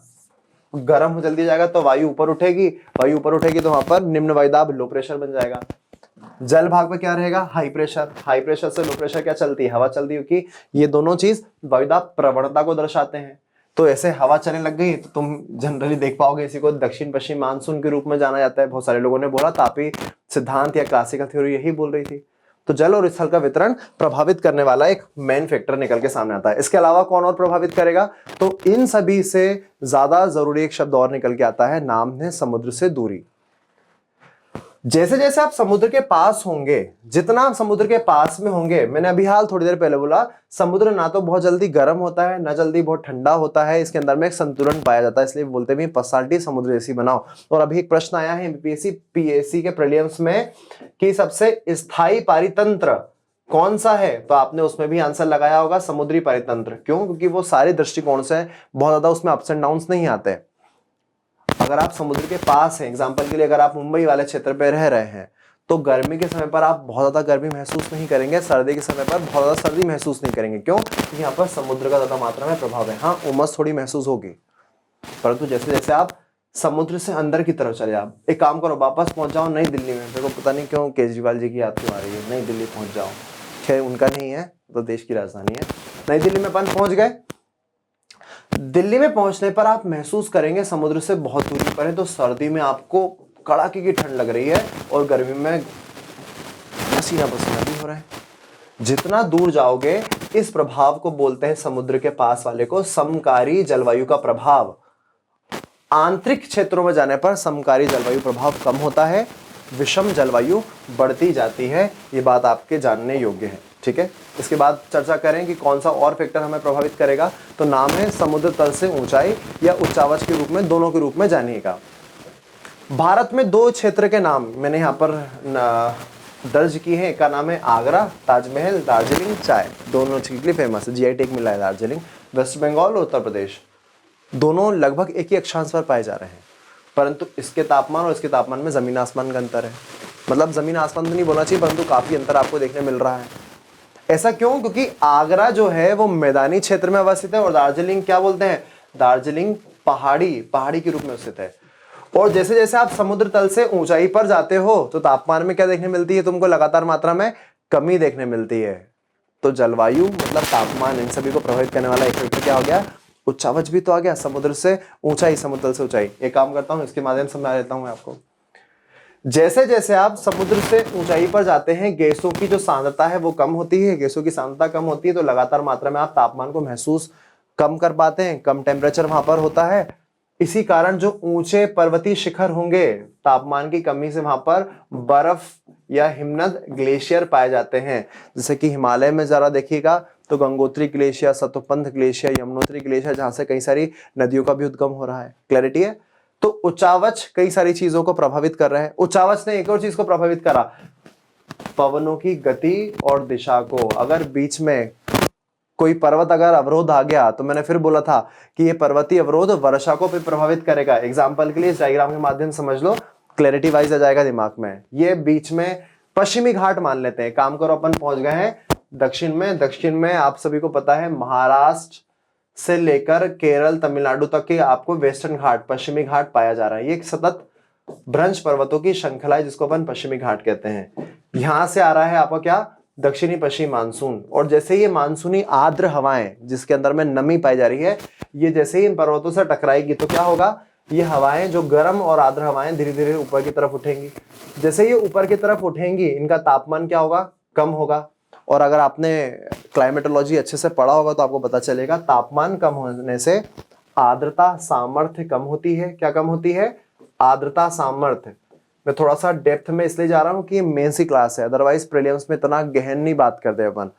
गर्म हो जल्दी जाएगा तो वायु ऊपर उठेगी, वायु ऊपर उठेगी तो वहां पर निम्न वायुदाब लो प्रेशर बन जाएगा। जल भाग में क्या रहेगा? High pressure. हाई प्रेशर से लो प्रेशर क्या चलती है? हवा चलती है, क्योंकि ये दोनों चीज वायुदाब प्रवणता को दर्शाते हैं। तो ऐसे हवा चलने लग गई तो तुम जनरली देख पाओगे इसी को दक्षिण पश्चिम मानसून के रूप में जाना जाता है। बहुत सारे लोगों ने बोला, तापी सिद्धांत या क्लासिकल थ्योरी यही बोल रही थी। तो जल और स्थल का वितरण प्रभावित करने वाला एक मेन फैक्टर निकल के सामने आता है। इसके अलावा कौन और प्रभावित करेगा? तो इन सभी से ज्यादा जरूरी एक शब्द और निकल के आता है, नाम है समुद्र से दूरी। जैसे जैसे आप समुद्र के पास होंगे, जितना आप समुद्र के पास में होंगे, मैंने अभी हाल थोड़ी देर पहले बोला, समुद्र ना तो बहुत जल्दी गर्म होता है ना जल्दी बहुत ठंडा होता है, इसके अंदर में एक संतुलन पाया जाता है। इसलिए बोलते हैं पर्सनालिटी समुद्र जैसी बनाओ। और अभी एक प्रश्न आया है एमपीएससी पीएससी के प्रीलिम्स में कि सबसे स्थायी पारितंत्र कौन सा है, तो आपने उसमें भी आंसर लगाया होगा समुद्री पारितंत्र। क्यों? क्योंकि वो सारे दृष्टिकोण से बहुत ज्यादा उसमें अप्स एंड डाउन्स नहीं आते। अगर आप समुद्र के पास हैं, एग्जाम्पल के लिए अगर आप मुंबई वाले क्षेत्र पे रह रहे हैं तो गर्मी के समय पर आप बहुत ज़्यादा गर्मी महसूस नहीं करेंगे, सर्दी के समय पर बहुत ज़्यादा सर्दी महसूस नहीं करेंगे। क्यों? क्योंकि यहाँ पर समुद्र का ज़्यादा मात्रा में प्रभाव है। हाँ, उमस थोड़ी महसूस होगी, परंतु जैसे जैसे आप समुद्र से अंदर की तरफ चले, आप एक काम करो, वापस पहुंच जाओ नई दिल्ली में। देखो पता नहीं क्यों केजरीवाल जी की याद क्यों आ रही है, नई दिल्ली पहुंच जाओ। खैर उनका नहीं है, तो देश की राजधानी है। नई दिल्ली में अपन पहुंच गए। दिल्ली में पहुंचने पर आप महसूस करेंगे समुद्र से बहुत दूरी पर है, तो सर्दी में आपको कड़ाके की ठंड लग रही है और गर्मी में पसीना पसीना भी हो रहा है। जितना दूर जाओगे, इस प्रभाव को बोलते हैं समुद्र के पास वाले को समकारी जलवायु का प्रभाव। आंतरिक क्षेत्रों में जाने पर समकारी जलवायु प्रभाव कम होता है, विषम जलवायु बढ़ती जाती है। ये बात आपके जानने योग्य है, ठीक है। इसके बाद चर्चा करें कि कौन सा और फैक्टर हमें प्रभावित करेगा, तो नाम है समुद्र तल से ऊंचाई या उच्चावच के रूप में, दोनों के रूप में जानिएगा। भारत में दो क्षेत्र के नाम मैंने यहाँ पर दर्ज की है। एक का नाम है आगरा, ताजमहल, दार्जिलिंग चाय, दोनों चीज के लिए फेमस है, जीआई टैग मिला है दार्जिलिंग। वेस्ट बंगाल और उत्तर प्रदेश दोनों लगभग एक ही अक्षांश पर पाए जा रहे हैं, परंतु इसके तापमान और इसके तापमान में जमीन आसमान का अंतर है। मतलब जमीन आसमान तो नहीं बोलना चाहिए, परंतु काफी अंतर आपको देखने मिल रहा है। ऐसा क्यों? क्योंकि आगरा जो है वो मैदानी क्षेत्र में अवस्थित है और दार्जिलिंग क्या बोलते हैं, दार्जिलिंग पहाड़ी के रूप में स्थित है। और जैसे जैसे आप समुद्र तल से ऊंचाई पर जाते हो तो तापमान में क्या देखने मिलती है, तुमको लगातार मात्रा में कमी देखने मिलती है। तो जलवायु मतलब तापमान, इन सभी को प्रभावित करने वाला एक फैक्टर क्या हो गया, उच्चावच भी तो आ गया। समुद्र से ऊंचाई, समुद्र तल से ऊंचाई। एक काम करता हूं, इसके माध्यम से समझा देता हूं मैं आपको। जैसे जैसे आप समुद्र से ऊंचाई पर जाते हैं, गैसों की जो सांद्रता है वो कम होती है। गैसों की सांद्रता कम होती है तो लगातार मात्रा में आप तापमान को महसूस कम कर पाते हैं, कम टेम्परेचर वहां पर होता है। इसी कारण जो ऊंचे पर्वतीय शिखर होंगे, तापमान की कमी से वहां पर बर्फ या हिमनद ग्लेशियर पाए जाते हैं। जैसे कि हिमालय में जरा देखिएगा तो Gangotri glacier, Satopanth glacier, Yamunotri glacier, जहां से कई सारी नदियों का भी उद्गम हो रहा है। क्लैरिटी है? तो उच्चावच कई सारी चीजों को प्रभावित कर रहा है। उच्चावच ने एक और चीज को प्रभावित करा, पवनों की गति और दिशा को। अगर बीच में कोई पर्वत अगर अवरोध आ गया, तो मैंने फिर बोला था कि ये पर्वतीय अवरोध वर्षा को भी प्रभावित करेगा। एग्जाम्पल के लिए इस डायग्राम के माध्यम से समझ लो, क्लैरिटी वाइज आ जाएगा दिमाग में। ये बीच में पश्चिमी घाट मान लेते हैं। काम करो, अपन पहुंच गए हैं दक्षिण में। दक्षिण में आप सभी को पता है महाराष्ट्र से लेकर केरल, तमिलनाडु तक के आपको वेस्टर्न घाट, पश्चिमी घाट पाया जा रहा है। ये एक सतत भ्रंश पर्वतों की श्रृंखला है जिसको अपन पश्चिमी घाट कहते हैं। यहां से आ रहा है आपका क्या, दक्षिणी पश्चिमी मानसून। और जैसे ये मानसूनी आर्द्र हवाएं जिसके अंदर में नमी पाई जा रही है, ये जैसे ही इन पर्वतों से टकराएगी तो क्या होगा, ये हवाएं जो गर्म और आर्द्र हवाएं धीरे धीरे ऊपर की तरफ उठेंगी। जैसे ये ऊपर की तरफ उठेंगी, इनका तापमान क्या होगा, कम होगा। और अगर आपने क्लाइमेटोलॉजी अच्छे से पढ़ा होगा तो आपको पता चलेगा तापमान कम होने से आर्द्रता सामर्थ्य कम होती है। क्या कम होती है, आर्द्रता सामर्थ्य। मैं थोड़ा सा डेप्थ में इसलिए जा रहा हूं कि मेंस की क्लास है, अदरवाइज प्रीलिम्स में इतना गहन नहीं बात करते अपन।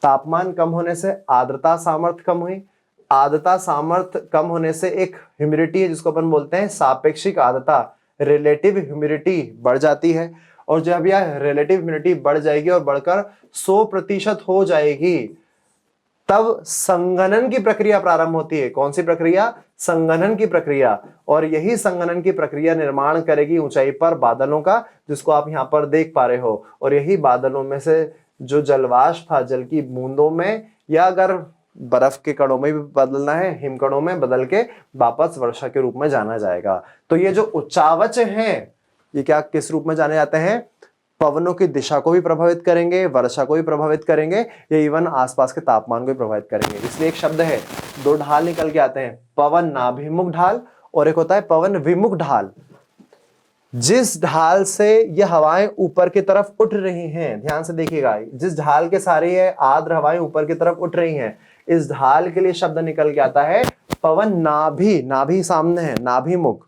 तापमान कम होने से आर्द्रता सामर्थ्य कम हुई। आर्द्रता सामर्थ्य कम होने से एक ह्यूमिडिटी है जिसको अपन बोलते हैं सापेक्षिक आर्द्रता, रिलेटिव ह्यूमिडिटी बढ़ जाती है। और जब यह रिलेटिव ह्यूमिडिटी बढ़ जाएगी और बढ़कर 100% हो जाएगी, तब संघनन की प्रक्रिया प्रारंभ होती है। कौन सी प्रक्रिया, संघनन की प्रक्रिया। और यही संघनन की प्रक्रिया निर्माण करेगी ऊंचाई पर बादलों का, जिसको आप यहां पर देख पा रहे हो। और यही बादलों में से जो जलवाष्प था, जल की बूंदों में, या अगर बर्फ के कणों में भी बदलना है, हिमकणों में बदल के वापस वर्षा के रूप में जाना जाएगा। तो ये जो उच्चावच हैं, ये क्या किस रूप में जाने जाते हैं, पवनों की दिशा को भी प्रभावित करेंगे, वर्षा को भी प्रभावित करेंगे, ये इवन आसपास के तापमान को भी प्रभावित करेंगे। इसलिए एक शब्द है, दो ढाल निकल के आते हैं, पवन नाभिमुख ढाल और एक होता है पवन विमुख ढाल। जिस ढाल से ये हवाएं ऊपर की तरफ उठ रही हैं, ध्यान से देखिएगा, जिस ढाल के सारे ये आर्द्र हवाएं ऊपर की तरफ उठ रही हैं, इस ढाल के लिए शब्द निकल के आता है पवन नाभि। नाभि सामने है, नाभिमुख।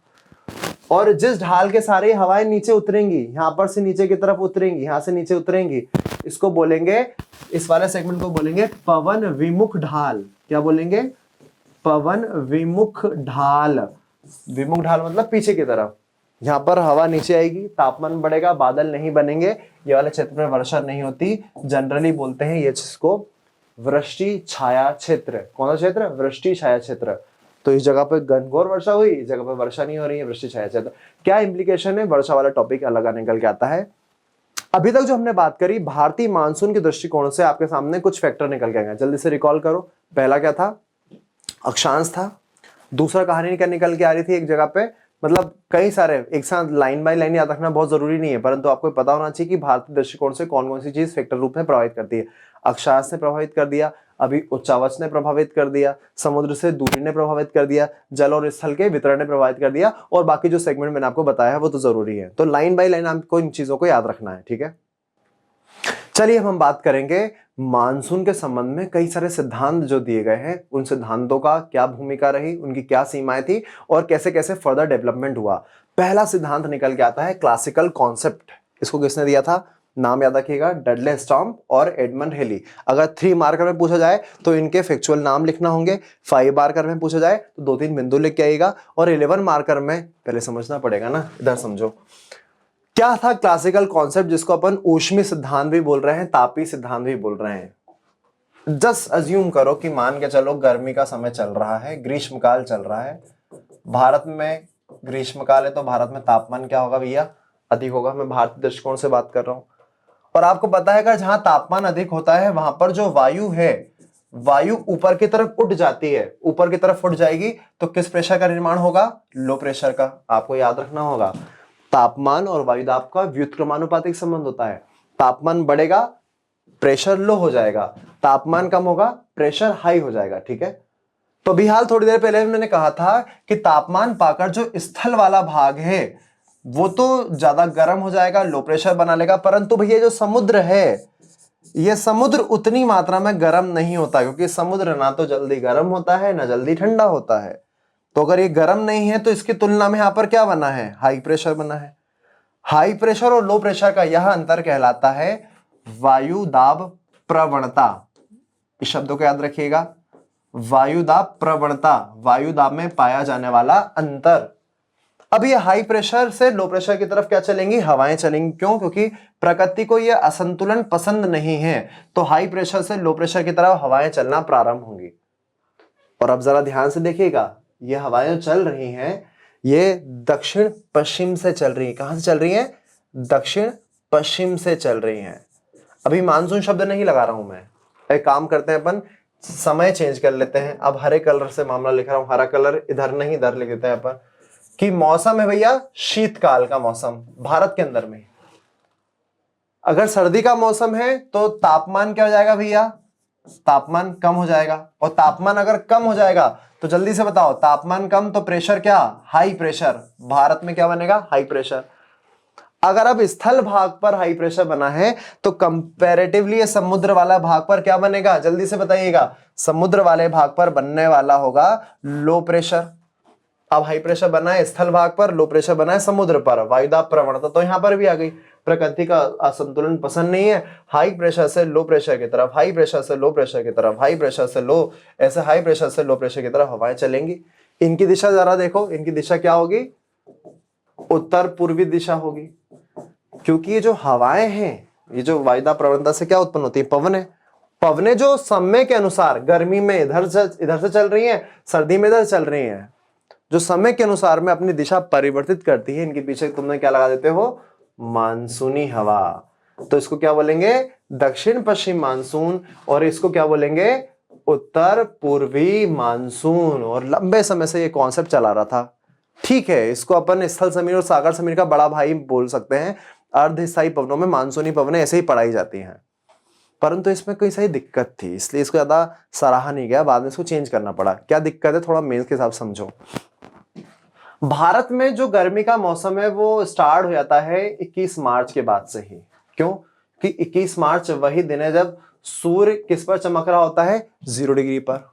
और जिस ढाल के सारे हवाएं नीचे उतरेंगी, यहां पर से नीचे की तरफ उतरेंगी, यहां से नीचे उतरेंगी, इसको बोलेंगे, इस वाले सेगमेंट को बोलेंगे पवन विमुख ढाल। क्या बोलेंगे, पवन विमुख ढाल। विमुख ढाल मतलब पीछे की तरफ। यहां पर हवा नीचे आएगी, तापमान बढ़ेगा, बादल नहीं बनेंगे, ये वाले क्षेत्र में वर्षा नहीं होती। जनरली बोलते हैं ये जिसको वृष्टि छाया क्षेत्र। कौन सा क्षेत्र, वृष्टि छाया क्षेत्र। तो इस जगह पे घनघोर वर्षा हुई, इस जगह पे वर्षा नहीं हो रही है, वृष्टि छाया छाया। क्या इंप्लीकेशन है, वर्षा वाला टॉपिक अलग निकल के आता है। अभी तक जो हमने बात करी भारतीय मानसून के दृष्टिकोण से, आपके सामने कुछ फैक्टर निकल के आए, जल्दी से रिकॉल करो। पहला क्या था, अक्षांश था। दूसरा कहानी क्या निकल के आ रही थी एक जगह पे, मतलब कई सारे एक साथ लाइन बाय लाइन याद रखना बहुत जरूरी नहीं है, परंतु आपको पता होना चाहिए कि भारतीय दृष्टिकोण से कौन कौन सी चीज फैक्टर रूप में प्रभावित करती है। अक्षांश ने प्रभावित कर दिया, अभी उच्चावच ने प्रभावित कर दिया, समुद्र से दूरी ने प्रभावित कर दिया, जल और स्थल के वितरण ने प्रभावित कर दिया, और बाकी जो सेगमेंट मैंने आपको बताया है वो तो जरूरी है। तो लाइन बाय लाइन आपको इन चीजों को याद रखना है, ठीक है। चलिए हम बात करेंगे मानसून के संबंध में कई सारे सिद्धांत जो दिए गए हैं, उन सिद्धांतों का क्या भूमिका रही, उनकी क्या सीमाएं थी, और कैसे कैसे फर्दर डेवलपमेंट हुआ। पहला सिद्धांत निकल के आता है क्लासिकल कॉन्सेप्ट। इसको किसने दिया था, नाम याद रखिएगा, डडले स्टॉम्प और एडमंड हेली। अगर 3 मार्कर में पूछा जाए तो इनके फैक्चुअल नाम लिखना होंगे, 5 मार्कर में पूछा जाए तो 2-3 बिंदु लिख के आइएगा, और 11 मार्कर में पहले समझना पड़ेगा ना, इधर समझो क्या था क्लासिकल कॉन्सेप्ट, जिसको अपन ऊष्मी सिद्धांत भी बोल रहे हैं, तापी सिद्धांत भी बोल रहे हैं। जस्ट अज्यूम करो कि मान के चलो गर्मी का समय चल रहा है, ग्रीष्मकाल चल रहा है, भारत में ग्रीष्मकाल है, तो भारत में तापमान क्या होगा भैया, अधिक होगा। मैं भारतीय दृष्टिकोण से बात कर रहा हूं, और आपको पता है कि जहां तापमान अधिक होता है वहां पर जो वायु है, वायु ऊपर की तरफ उठ जाती है। ऊपर की तरफ उठ जाएगी तो किस प्रेशर का निर्माण होगा, लो प्रेशर का। आपको याद रखना होगा तापमान और वायुदाब का व्युत्क्रमानुपातिक संबंध होता है। तापमान बढ़ेगा, प्रेशर लो हो जाएगा, तापमान कम होगा, प्रेशर हाई हो जाएगा, ठीक है। तो अभी हाल थोड़ी देर पहले मैंने कहा था कि तापमान पाकर जो स्थल वाला भाग है वो तो ज्यादा गर्म हो जाएगा, लो प्रेशर बना लेगा, परंतु भैया जो समुद्र है, यह समुद्र उतनी मात्रा में गर्म नहीं होता, क्योंकि समुद्र ना तो जल्दी गर्म होता है ना जल्दी ठंडा होता है। तो अगर ये गर्म नहीं है तो इसकी तुलना में यहां पर क्या बना है, हाई प्रेशर बना है। हाई प्रेशर और लो प्रेशर का यह अंतर कहलाता है वायु दाब प्रवणता। इस शब्दों को याद रखिएगा, वायु दाब प्रवणता, वायु दाब में पाया जाने वाला अंतर। अब ये हाई प्रेशर से लो प्रेशर की तरफ क्या चलेंगी, हवाएं चलेंगी। क्यों, क्योंकि प्रकृति को यह असंतुलन पसंद नहीं है, तो हाई प्रेशर से लो प्रेशर की तरफ हवाएं चलना प्रारंभ होंगी। और अब जरा ध्यान से देखिएगा, ये हवाएं चल रही हैं, ये दक्षिण पश्चिम से चल रही है। कहां से चल रही हैं, दक्षिण पश्चिम से चल रही हैं। अभी मानसून शब्द नहीं लगा रहा हूं मैं, एक काम करते हैं अपन, समय चेंज कर लेते हैं। अब हरे कलर से मामला लिख रहा हूं, हरा कलर इधर नहीं इधर लिख देते हैं अपन, कि मौसम है भैया शीतकाल का मौसम भारत के अंदर में। अगर सर्दी का मौसम है तो तापमान क्या हो जाएगा भैया, तापमान कम हो जाएगा। और तापमान अगर कम हो जाएगा तो जल्दी से बताओ, तापमान कम तो प्रेशर क्या, हाई प्रेशर। भारत में क्या बनेगा, हाई प्रेशर। अगर अब स्थल भाग पर हाई प्रेशर बना है तो कंपैरेटिवली समुद्र वाला भाग पर क्या बनेगा, जल्दी से बताइएगा, समुद्र वाले भाग पर बनने वाला होगा लो प्रेशर। अब हाई प्रेशर बना है स्थल भाग पर, लो प्रेशर बना है समुद्र पर, वायुदाब प्रवणता तो यहां पर भी आ गई। प्रकृति का असंतुलन पसंद नहीं है, हाई प्रेशर से लो प्रेशर की तरफ, हाई प्रेशर से लो प्रेशर की तरफ, हाई प्रेशर से लो, ऐसे हाई प्रेशर से लो प्रेशर की तरफ हवाएं चलेंगी। इनकी दिशा जरा देखो, इनकी दिशा क्या होगी, उत्तर पूर्वी दिशा होगी। क्योंकि ये जो हवाएं हैं, ये जो वायुदाब प्रवणता से क्या उत्पन्न होती है, पवन है। पवने जो समय के अनुसार गर्मी में इधर से चल रही हैं, सर्दी में इधर चल रही हैं, जो समय के अनुसार में अपनी दिशा परिवर्तित करती है, इनके पीछे तुमने क्या लगा देते हो, मानसूनी हवा। तो इसको क्या बोलेंगे, दक्षिण पश्चिम मानसून, और इसको क्या बोलेंगे, उत्तर पूर्वी मानसून। और लंबे समय से ये कॉन्सेप्ट चला रहा था, ठीक है। इसको अपन स्थल समीर और सागर समीर का बड़ा भाई बोल सकते हैं। अर्धस्थायी पवनों में मानसूनी पवनें ऐसे ही पढ़ाई जाती हैं, परंतु इसमें कोई सही दिक्कत थी, इसलिए इसको ज्यादा सराहा नहीं गया, बाद में इसको चेंज करना पड़ा। क्या दिक्कत है, थोड़ा मेंस के हिसाब समझो। भारत में जो गर्मी का मौसम है वो स्टार्ट हो जाता है 21 मार्च के बाद से ही। क्यों कि 21 मार्च वही दिन है जब सूर्य किस पर चमक रहा होता है, 0 डिग्री पर।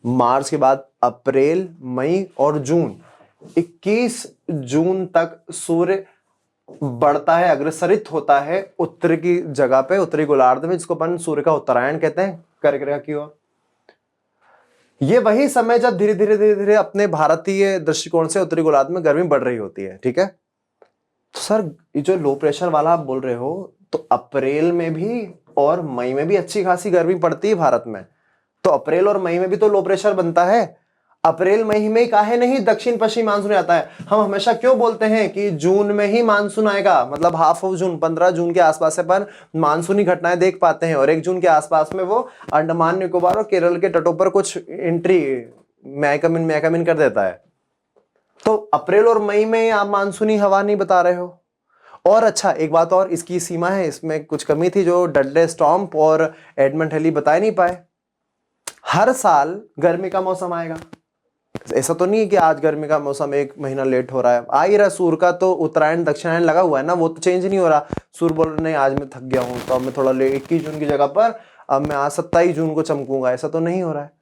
मार्च के बाद अप्रैल, मई और जून, 21 जून तक सूर्य बढ़ता है, अग्रसरित होता है उत्तर की जगह पे, उत्तरी गोलार्ध में, जिसको अपन सूर्य का उत्तरायण कहते हैं, कर्क की ओर। ये वही समय जब धीरे धीरे अपने भारतीय दृष्टिकोण से उत्तरी गोलार्ध में गर्मी बढ़ रही होती है, ठीक है। तो सर ये जो लो प्रेशर वाला आप बोल रहे हो, तो अप्रैल में भी और मई में भी अच्छी खासी गर्मी पड़ती है भारत में, तो अप्रैल और मई में भी तो लो प्रेशर बनता है। अप्रैल मई में काहे नहीं दक्षिण पश्चिम मानसून आता है? हम हमेशा क्यों बोलते हैं कि जून में ही मानसून आएगा, मतलब हाफ ऑफ जून, 15 जून के आसपास अपन मानसूनी घटनाएं देख पाते हैं, और 1 जून के आसपास में वो अंडमान निकोबार और केरल के तटों पर कुछ एंट्री मैं कम इन कर देता है। तो अप्रैल और मई में आप मानसूनी हवा नहीं बता रहे हो। और अच्छा, एक बात और, इसकी सीमा है, इसमें कुछ कमी थी जो डडले स्टॉर्म और एडमंड हेली बता नहीं पाए। हर साल गर्मी का मौसम आएगा, ऐसा तो नहीं है कि आज गर्मी का मौसम 1 महीना लेट हो रहा है। आ ही रहा, सूर्य का तो उत्तरायण दक्षिणायन लगा हुआ है ना, वो तो चेंज नहीं हो रहा। सूर्य बोल रहे नहीं आज मैं थक गया हूं तो अब मैं थोड़ा लेट 21 जून की जगह पर अब मैं आज 27 जून को चमकूंगा, ऐसा तो नहीं हो रहा है।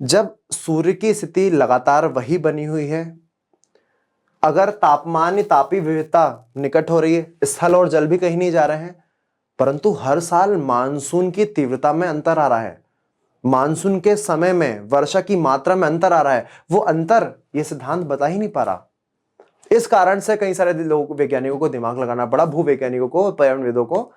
जब सूर्य की स्थिति लगातार वही बनी हुई है, अगर तापमान तापी विविधता निकट हो रही है, स्थल और जल भी कहीं नहीं जा रहे हैं, परंतु हर साल मानसून की तीव्रता में अंतर आ रहा है, मानसून के समय में वर्षा की मात्रा में अंतर आ रहा है, वो अंतर ये सिद्धांत बता ही नहीं पा रहा। इस कारण से कई सारे लोग, वैज्ञानिकों को दिमाग लगाना पड़ा, भूवैज्ञानिकों को, पर्यावरणविदों को,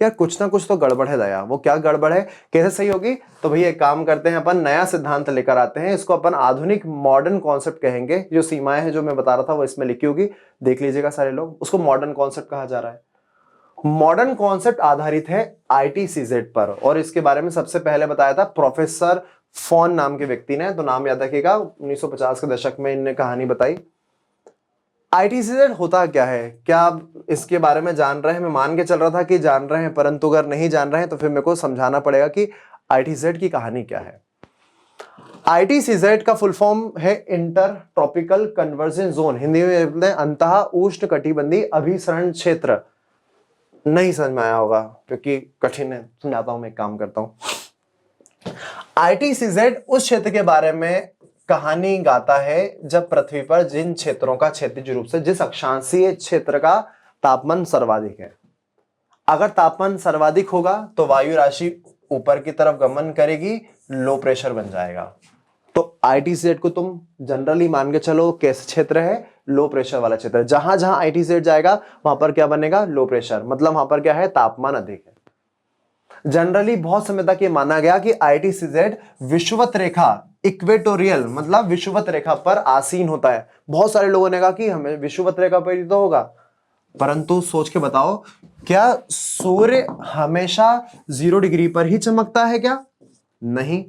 यार कुछ ना कुछ तो गड़बड़ है दया। वो क्या गड़बड़ है, कैसे सही होगी? तो भैया एक काम करते हैं, अपन नया सिद्धांत लेकर आते हैं, इसको अपन आधुनिक मॉडर्न कॉन्सेप्ट कहेंगे। जो सीमाएं हैं जो मैं बता रहा था वो इसमें लिखी होगी, देख लीजिएगा सारे लोग। उसको मॉडर्न कॉन्सेप्ट कहा जा रहा है। मॉडर्न कॉन्सेप्ट आधारित है आईटीसीजेड पर, और इसके बारे में सबसे पहले बताया था प्रोफेसर फॉन नाम के व्यक्ति ने। तो नाम याद रखिएगा, 1950 के दशक में इनने कहानी बताई। आईटीसीजेड होता क्या है, क्या आप इसके बारे में जान रहे हैं? मैं मान के चल रहा था कि जान रहे हैं, परंतु अगर नहीं जान रहे हैं तो फिर मेरे को समझाना पड़ेगा कि आईटीसीजेड की कहानी क्या है। आईटीसीजेड का फुल फॉर्म है inter tropical convergence zone, Hindi में बोलते हैं अंतः उष्ण कटिबंधीय अभिसरण क्षेत्र। नहीं समझ में आया होगा क्योंकि कठिन है, समझाता हूं, मैं एक काम करता हूं। आईटीसीजेड उस क्षेत्र के बारे में कहानी गाता है जब पृथ्वी पर जिन क्षेत्रों का क्षैतिज रूप से, जिस अक्षांशीय क्षेत्र का तापमान सर्वाधिक है, अगर तापमान सर्वाधिक होगा तो वायु राशि ऊपर की तरफ गमन करेगी, लो प्रेशर बन जाएगा। तो आईटीसीजेड को तुम जनरली मान के चलो कैसे क्षेत्र है, लो प्रेशर वाला क्षेत्र। जहां जहां आईटीसीजेड जाएगा वहां पर क्या बनेगा, लो प्रेशर, मतलब वहां पर क्या है, तापमान अधिक है। जनरली बहुत समय तक ये माना गया कि आईटीसीजेड विषुवत रेखा, इक्वेटोरियल मतलब विषुवत रेखा पर आसीन होता है। बहुत सारे लोगों ने कहा कि हमें विषुवत रेखा पर ही तो होगा, परंतु सोच के बताओ, क्या सूर्य हमेशा 0 डिग्री पर ही चमकता है क्या? नहीं,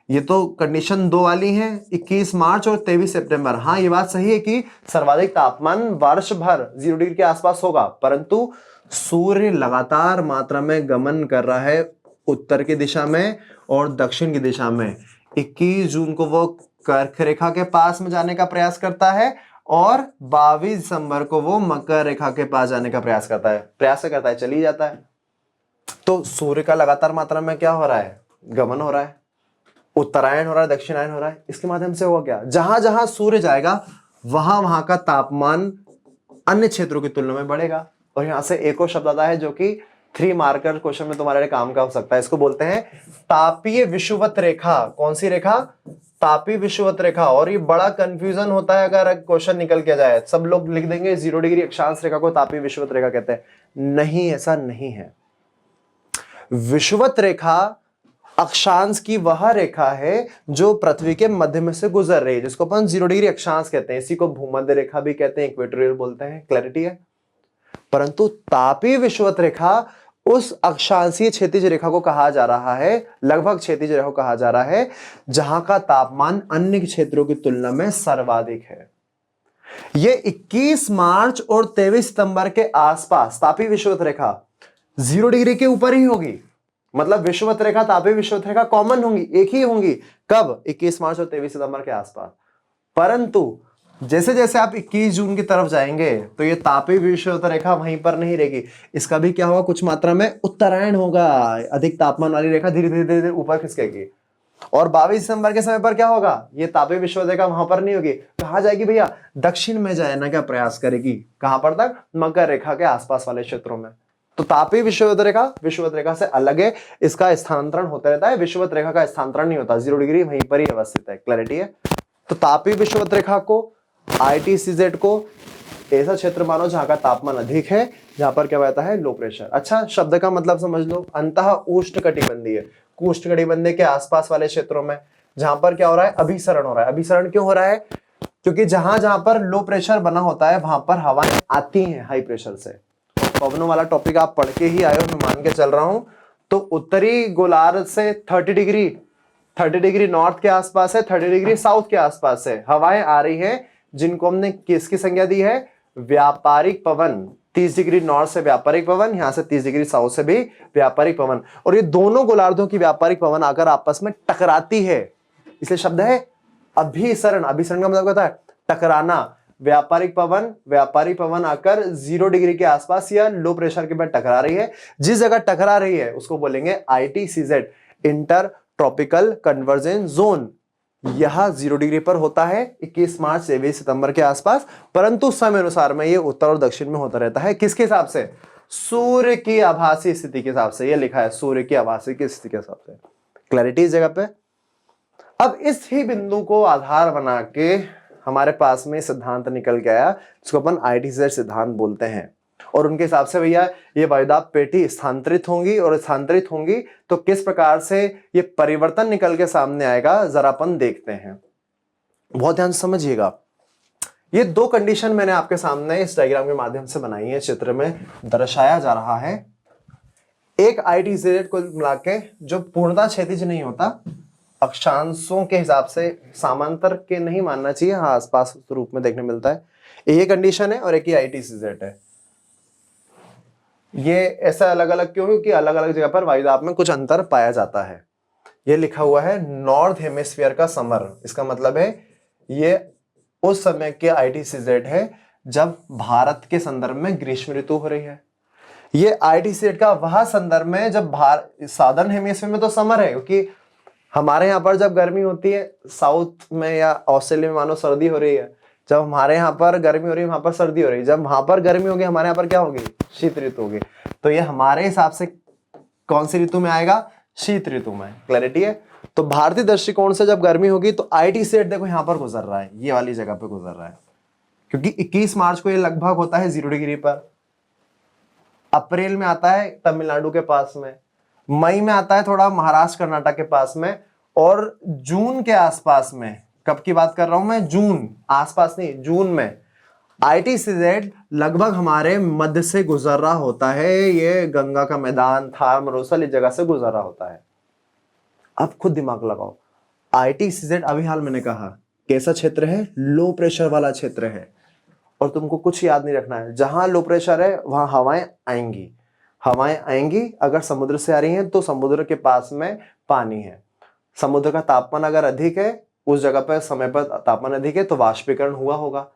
ये तो कंडीशन 2 वाली है, 21 मार्च और 23 सितंबर। हाँ, ये बात सही है कि सर्वाधिक तापमान वर्ष भर 0 डिग्री के आसपास होगा, परंतु सूर्य लगातार मात्रा में गमन कर रहा है उत्तर की दिशा में और दक्षिण की दिशा में। 21 जून को वो कर्क रेखा के पास में जाने का प्रयास करता है और 22 दिसंबर को वो मकर रेखा के पास जाने का प्रयास करता है, चली जाता है। तो सूर्य का लगातार मात्रा में क्या हो रहा है, गमन हो रहा है, उत्तरायण हो रहा है, दक्षिणायन हो रहा है। इसके माध्यम से होगा क्या, जहां जहां सूर्य जाएगा वहां वहां का तापमान अन्य क्षेत्रों की तुलना में बढ़ेगा। और यहां से एक और शब्द आता है जो कि 3 मार्कर क्वेश्चन में तुम्हारे लिए काम का हो सकता है। इसको बोलते हैं तापीय विषुवत रेखा। कौन सी रेखा, तापीय विषुवत रेखा। और ये बड़ा कंफ्यूजन होता है अगर क्वेश्चन निकल के जाए, सब लोग लिख देंगे 0 डिग्री अक्षांश रेखा को तापीय विषुवत रेखा कहते हैं। नहीं, ऐसा नहीं है। विषुवत रेखा अक्षांश की वह रेखा है जो पृथ्वी के मध्य में से गुजर रही है, जिसको अपन 0 डिग्री अक्षांश कहते हैं। इसी को भूमध्य रेखा भी कहते हैं, इक्वेटोरियल बोलते हैं। क्लैरिटी है? परंतु तापीय विषुवत रेखा उस अक्षांशीय क्षैतिज रेखा को कहा जा रहा है, लगभग क्षैतिज रेखा को कहा जा रहा है, जहां का तापमान अन्य क्षेत्रों की तुलना में सर्वाधिक है। ये 21 मार्च और 23 सितंबर के आसपास तापीय विषुवत रेखा 0 डिग्री के ऊपर ही होगी। मतलब विषुवत रेखा, तापीय विषुवत रेखा कॉमन होंगी, एक ही होंगी। कब? 21 मार्च और 23 सितंबर के आसपास। परंतु जैसे जैसे आप 21 जून की तरफ जाएंगे तो ये तापीय विषुवत रेखा वहीं पर नहीं रहेगी, इसका भी क्या होगा, कुछ मात्रा में उत्तरायण होगा। अधिक तापमान वाली रेखा धीरे धीरे धीरे ऊपर खिसकेगी। और 22 दिसंबर के समय पर क्या होगा, ये तापीय विषुवत रेखा वहां पर नहीं होगी, कहां जाएगी भैया, दक्षिण में जाने का प्रयास करेगी। कहां पर तक? मकर रेखा के आसपास वाले क्षेत्रों में। तो तापीय विषुवत रेखा से अलग है, इसका स्थानांतरण होता रहता है। विषुवत रेखा का स्थानांतरण नहीं होता, 0 डिग्री वहीं पर ही अवस्थित है। क्लैरिटी है? तो तापीय विषुवत रेखा को, आईटीसीजेड को ऐसा क्षेत्र मानो जहां का तापमान अधिक है, जहां पर क्या रहता है, लो प्रेशर। अच्छा, शब्द का मतलब समझ लो, अंतः उष्ण कटिबंधीय, उष्ण कटिबंधीय के आसपास वाले क्षेत्रों में। जहां पर क्या हो रहा है, अभिसरण हो रहा है। अभिसरण क्यों हो रहा है? क्योंकि जहां जहां पर लो प्रेशर बना होता है वहां पर हवाएं आती हैं हाई प्रेशर से। पवनों वाला टॉपिक आप पढ़ के ही आए हो, मैं मान के चल रहा हूं। तो उत्तरी गोलार्ध से 30 डिग्री नॉर्थ के आसपास है, 30 डिग्री साउथ के आसपास है, हवाएं आ रही हैं, जिनको हमने किसकी संज्ञा दी है? व्यापारिक पवन। 30 डिग्री नॉर्थ से व्यापारिक पवन, यहां से 30 डिग्री साउथ से भी व्यापारिक पवन। और ये दोनों गोलार्धों की व्यापारिक पवन आकर आपस में टकराती है, इसलिए शब्द है अभिसरण। अभिसरण का मतलब क्या होता है? टकराना। व्यापारिक पवन आकर 0 डिग्री के आसपास या लो प्रेशर के बाद टकरा रही है। जिस जगह टकरा रही है उसको बोलेंगे ITCZ, inter tropical convergence zone. यह 0 डिग्री पर होता है 21 मार्च से 20 सितंबर के आसपास, परंतु समय अनुसार में ये उत्तर और दक्षिण में होता रहता है। किसके हिसाब से? सूर्य की आभासी स्थिति के हिसाब से। ये लिखा है सूर्य की आभासी की स्थिति के हिसाब से। क्लैरिटी इस जगह पे। अब इस ही बिंदु को आधार बना के हमारे पास में सिद्धांत निकल के आया, जिसको अपन ITCZ सिद्धांत बोलते हैं। और उनके हिसाब से भैया ये वायुदाब पेटी स्थानांतरित होंगी, और स्थानांतरित होंगी तो किस प्रकार से ये परिवर्तन निकल के सामने आएगा, जरा अपन देखते हैं। बहुत ध्यान से समझिएगा। ये दो कंडीशन मैंने आपके सामने इस डायग्राम के माध्यम से बनाई है, चित्र में दर्शाया जा रहा है। एक ITCZ को मिला के जो पूर्णतः क्षैतिज नहीं होता, अक्षांशों के हिसाब से समांतर के नहीं मानना चाहिए, हाँ आसपास रूप में देखने मिलता है, ये कंडीशन है। और एक ही ITCZ है। ये ऐसा अलग अलग क्यों? क्योंकि अलग अलग जगह पर वायुदाब में कुछ अंतर पाया जाता है। ये लिखा हुआ है नॉर्थ हेमिस्फीयर का समर, इसका मतलब है ये उस समय के ITCZ है जब भारत के संदर्भ में ग्रीष्म ऋतु हो रही है। ये ITCZ का वह संदर्भ में जब साउदर्न हेमिस्फीयर में तो समर है, क्योंकि हमारे यहाँ पर जब गर्मी होती है साउथ में या ऑस्ट्रेलिया में मानो सर्दी हो रही है, जब हमारे यहाँ पर गर्मी हो रही है वहां पर सर्दी हो रही है, जब वहां पर गर्मी होगी हमारे यहाँ पर क्या होगी? शीत ऋतु होगी। तो ये हमारे हिसाब से कौन सी ऋतु में आएगा? शीत ऋतु में। क्लैरिटी है। तो भारतीय दृष्टिकोण से जब गर्मी होगी तो ITCZ देखो यहां पर गुजर रहा है, ये वाली जगह पे गुजर रहा है, क्योंकि 21 मार्च को ये लगभग होता है 0 डिग्री पर। अप्रैल में आता है तमिलनाडु के पास में, मई में आता है थोड़ा महाराष्ट्र कर्नाटक के पास में, और जून के आसपास में, कब की बात कर रहा हूं मैं? जून, आसपास नहीं, जून में ITCZ लगभग हमारे मध्य से गुजर रहा होता है। ये गंगा का मैदान, थार, मरुस्थल, इस जगह से गुजर रहा होता है। अब खुद दिमाग लगाओ, ITCZ अभी हाल मैंने कहा कैसा क्षेत्र है? लो प्रेशर वाला क्षेत्र है। और तुमको कुछ याद नहीं रखना है, जहां लो प्रेशर है वहां हवाएं आएंगी। हवाएं आएंगी, अगर समुद्र से आ रही हैं तो समुद्र के पास में पानी है। समुद्र का तापमान अगर अधिक है, उस जगह पर समय पर तापमान अधिक है तो वाष्पीकरण हुआ होगा।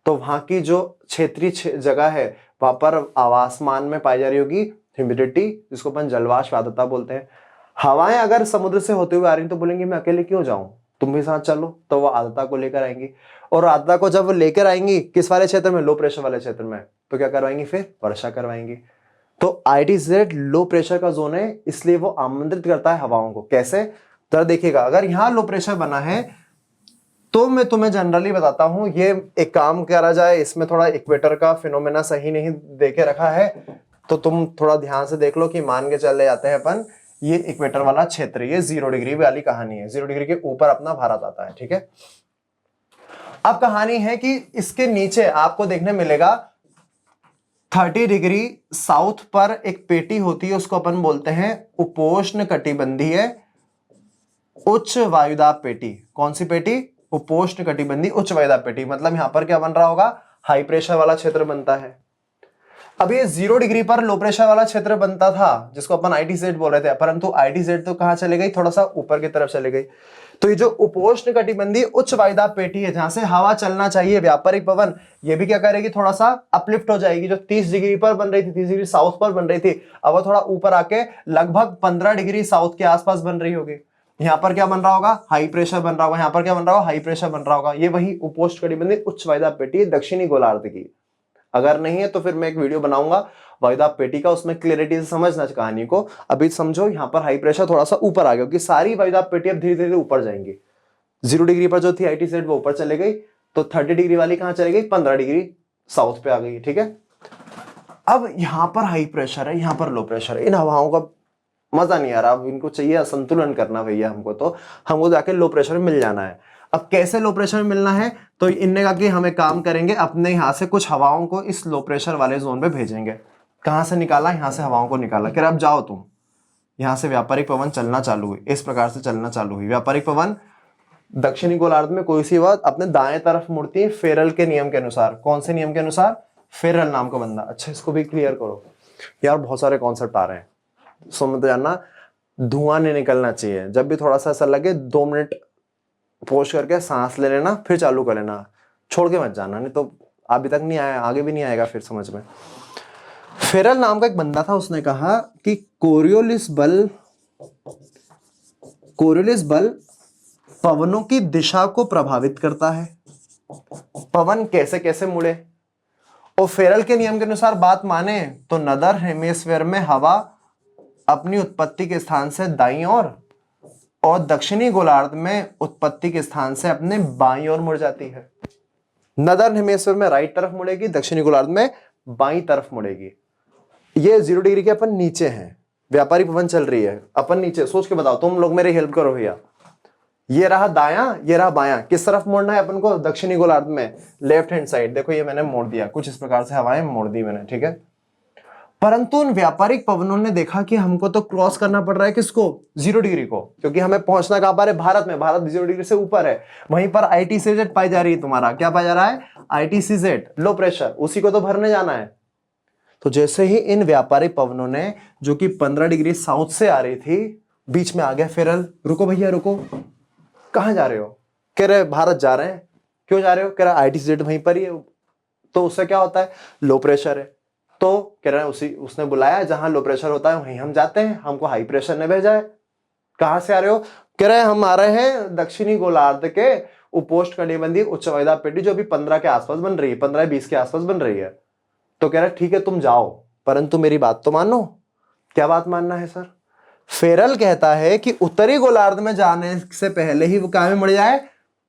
तो वहां की जो क्षेत्रीय जगह है वहां पर आवासमान में पाई जा रही होगी ह्यूमिडिटी, जिसको अपन जलवाष्प आर्द्रता बोलते हैं। हवाएं अगर समुद्र से होते हुए आ रही तो बोलेंगे मैं अकेले क्यों जाऊं, तुम भी साथ चलो, तो वो आर्द्रता को लेकर आएंगी। और आर्द्रता को जब वो लेकर आएंगी किस वाले क्षेत्र में? लो प्रेशर वाले क्षेत्र में। तो क्या करवाएंगी? फिर वर्षा करवाएंगी। तो ITCZ लो प्रेशर का जोन है, इसलिए वो आमंत्रित करता है हवाओं को। कैसे? तो देखिएगा, अगर यहां लो प्रेशर बना है तो मैं तुम्हें जनरली बताता हूं, ये एक काम करा जाए, इसमें थोड़ा इक्वेटर का फिनोमेना सही नहीं देके रखा है, तो तुम थोड़ा ध्यान से देख लो कि मान के चले जाते हैं अपन, ये इक्वेटर वाला क्षेत्र, ये 0 डिग्री वाली कहानी है। 0 डिग्री के ऊपर अपना भारत आता है, ठीक है। अब कहानी है कि इसके नीचे आपको देखने मिलेगा 30 डिग्री साउथ पर एक पेटी होती है, उसको अपन बोलते हैं उपोष्ण कटिबंधीय उच्च वायुदाब पेटी। कौन सी पेटी? उपोष्ण कटिबंधीय उच्च वायुदाब पेटी। मतलब यहां पर क्या बन रहा होगा? हाई प्रेशर वाला क्षेत्र बनता है। अब ये 0 डिग्री पर लो प्रेशर वाला क्षेत्र बनता था, जिसको अपन ITCZ बोल रहे थे, परंतु ITCZ तो कहां चले गई? थोड़ा सा ऊपर की तरफ चले गई। तो ये जो उपोष्ण कटिबंधीय उच्च वायुदाब पेटी है, जहां से हवा चलना चाहिए, व्यापारिक पवन, ये भी क्या करेगी? थोड़ा सा अपलिफ्ट हो जाएगी। जो 30 डिग्री पर बन रही थी, 30 डिग्री साउथ पर बन रही थी, अब वो थोड़ा ऊपर आके लगभग 15 डिग्री साउथ के आसपास बन रही होगी। यहां पर क्या बन रहा होगा? हाई प्रेशर बन रहा होगा। यहां पर क्या बन रहा होगा? हाई प्रेशर बन रहा होगा। ये वही उपोष्ण कटिबंधीय उच्च वायुदाब पेटी है दक्षिणी गोलार्ध की। अगर नहीं है तो फिर मैं एक वीडियो बनाऊंगा वायुदाब पेटी का, उसमें क्लियरिटी से समझना कहानी को। अभी समझो, यहां पर हाई प्रेशर थोड़ा सा ऊपर आ गया, क्योंकि सारी वायुदाब पेटी अब धीरे धीरे ऊपर जाएंगी। 0 डिग्री पर जो थी ITCZ वो ऊपर चले गई, तो 30 डिग्री वाली कहां चले गई? 15 डिग्री साउथ पे आ गई, ठीक है। अब यहां पर हाई प्रेशर है, यहां पर लो प्रेशर है। इन हवाओं का मजा नहीं आ रहा, अब इनको चाहिए संतुलन करना भैया, हमको जाके लो प्रेशर में मिल जाना है। अब कैसे लो प्रेशर में मिलना है, तो इनने कहा कि हमें काम करेंगे, अपने यहाँ से कुछ हवाओं को इस लो प्रेशर वाले जोन पे भेजेंगे। कहाँ से निकाला, यहाँ से हवाओं को निकाला, कह रहे अब जाओ तुम, यहाँ से व्यापारिक पवन चलना चालू हुई, इस प्रकार से चलना चालू हुई। व्यापारिक पवन दक्षिणी गोलार्ध में कोई सी बात अपने दाएं तरफ मुड़ती है फेरल के नियम के अनुसार। कौन से नियम के अनुसार? फेरल नाम का बंदा। अच्छा, इसको भी क्लियर करो यार, बहुत सारे कॉन्सेप्ट आ रहे हैं, समझ जानना। धुआं नहीं निकलना चाहिए, जब भी थोड़ा सा ऐसा लगे 2 मिनट पोस्ट करके सांस ले लेना, फिर चालू कर लेना, छोड़ के मत जाना, नहीं तो अभी तक नहीं आया, आगे भी नहीं आएगा फिर समझ में। फेरल नाम का एक बंदा था, उसने कहा कि कोरियोलिस बल पवनों की दिशा को प्रभावित करता है। पवन कैसे कैसे मुड़े, और फेरल के नियम के अनुसार बात माने तो नदर हेमिस्फीयर में हवा अपनी उत्पत्ति के स्थान से दाईं ओर और दक्षिणी गोलार्ध में उत्पत्ति के स्थान से अपने बाईं ओर मुड़ जाती है। नदर हेमिस्फीयर में राइट तरफ मुड़ेगी, दक्षिणी गोलार्ध में बाईं तरफ मुड़ेगी। ये 0 डिग्री के अपन नीचे हैं, व्यापारी पवन चल रही है, अपन नीचे। सोच के बताओ, तुम लोग मेरी हेल्प करो भैया। ये रहा दायां, ये रहा बायां, किस तरफ मोड़ना है अपन को? दक्षिणी गोलार्ध में, लेफ्ट हैंड साइड। देखो ये मैंने मोड़ दिया, कुछ इस प्रकार से हवाएं मोड़ दी मैंने, ठीक है। परंतु उन व्यापारिक पवनों ने देखा कि हमको तो क्रॉस करना पड़ रहा है किसको? 0 डिग्री को, क्योंकि हमें पहुंचना कहां पर है? भारत में। भारत 0 डिग्री से ऊपर है, वहीं पर ITCZ पाई जा रही है। तुम्हारा क्या पाया जा रहा है? ITCZ, लो प्रेशर, उसी को तो भरने जाना है। तो जैसे ही इन व्यापारिक पवनों ने, जो कि 15 डिग्री साउथ से आ रही थी, बीच में आ गया फेरल। रुको भैया रुको, कहां जा रहे हो? कह रहे भारत जा रहे हैं। क्यों जा रहे हो? कह रहा ITCZ वहीं पर ही है। तो उससे क्या होता है? लो प्रेशर है। तो कह रहे हैं उसने बुलाया, जहां लो प्रेशर होता है वहीं हम जाते हैं, हमको हाई प्रेशर ने भेजा है। कहां से आ रहे हो? कह रहे हैं हम आ रहे हैं दक्षिणी गोलार्ध के उपोष्ण कटिबंधीय उच्च वायुदाब पेटी, जो भी 15 के आसपास बन रही है, 15-20 के आसपास बन रही है। तो कह रहा है ठीक है तुम जाओ, परंतु मेरी बात तो मानो। क्या बात मानना है सर? फेरल कहता है कि उत्तरी गोलार्ध में जाने से पहले ही वो क्या में मुड़ जाए?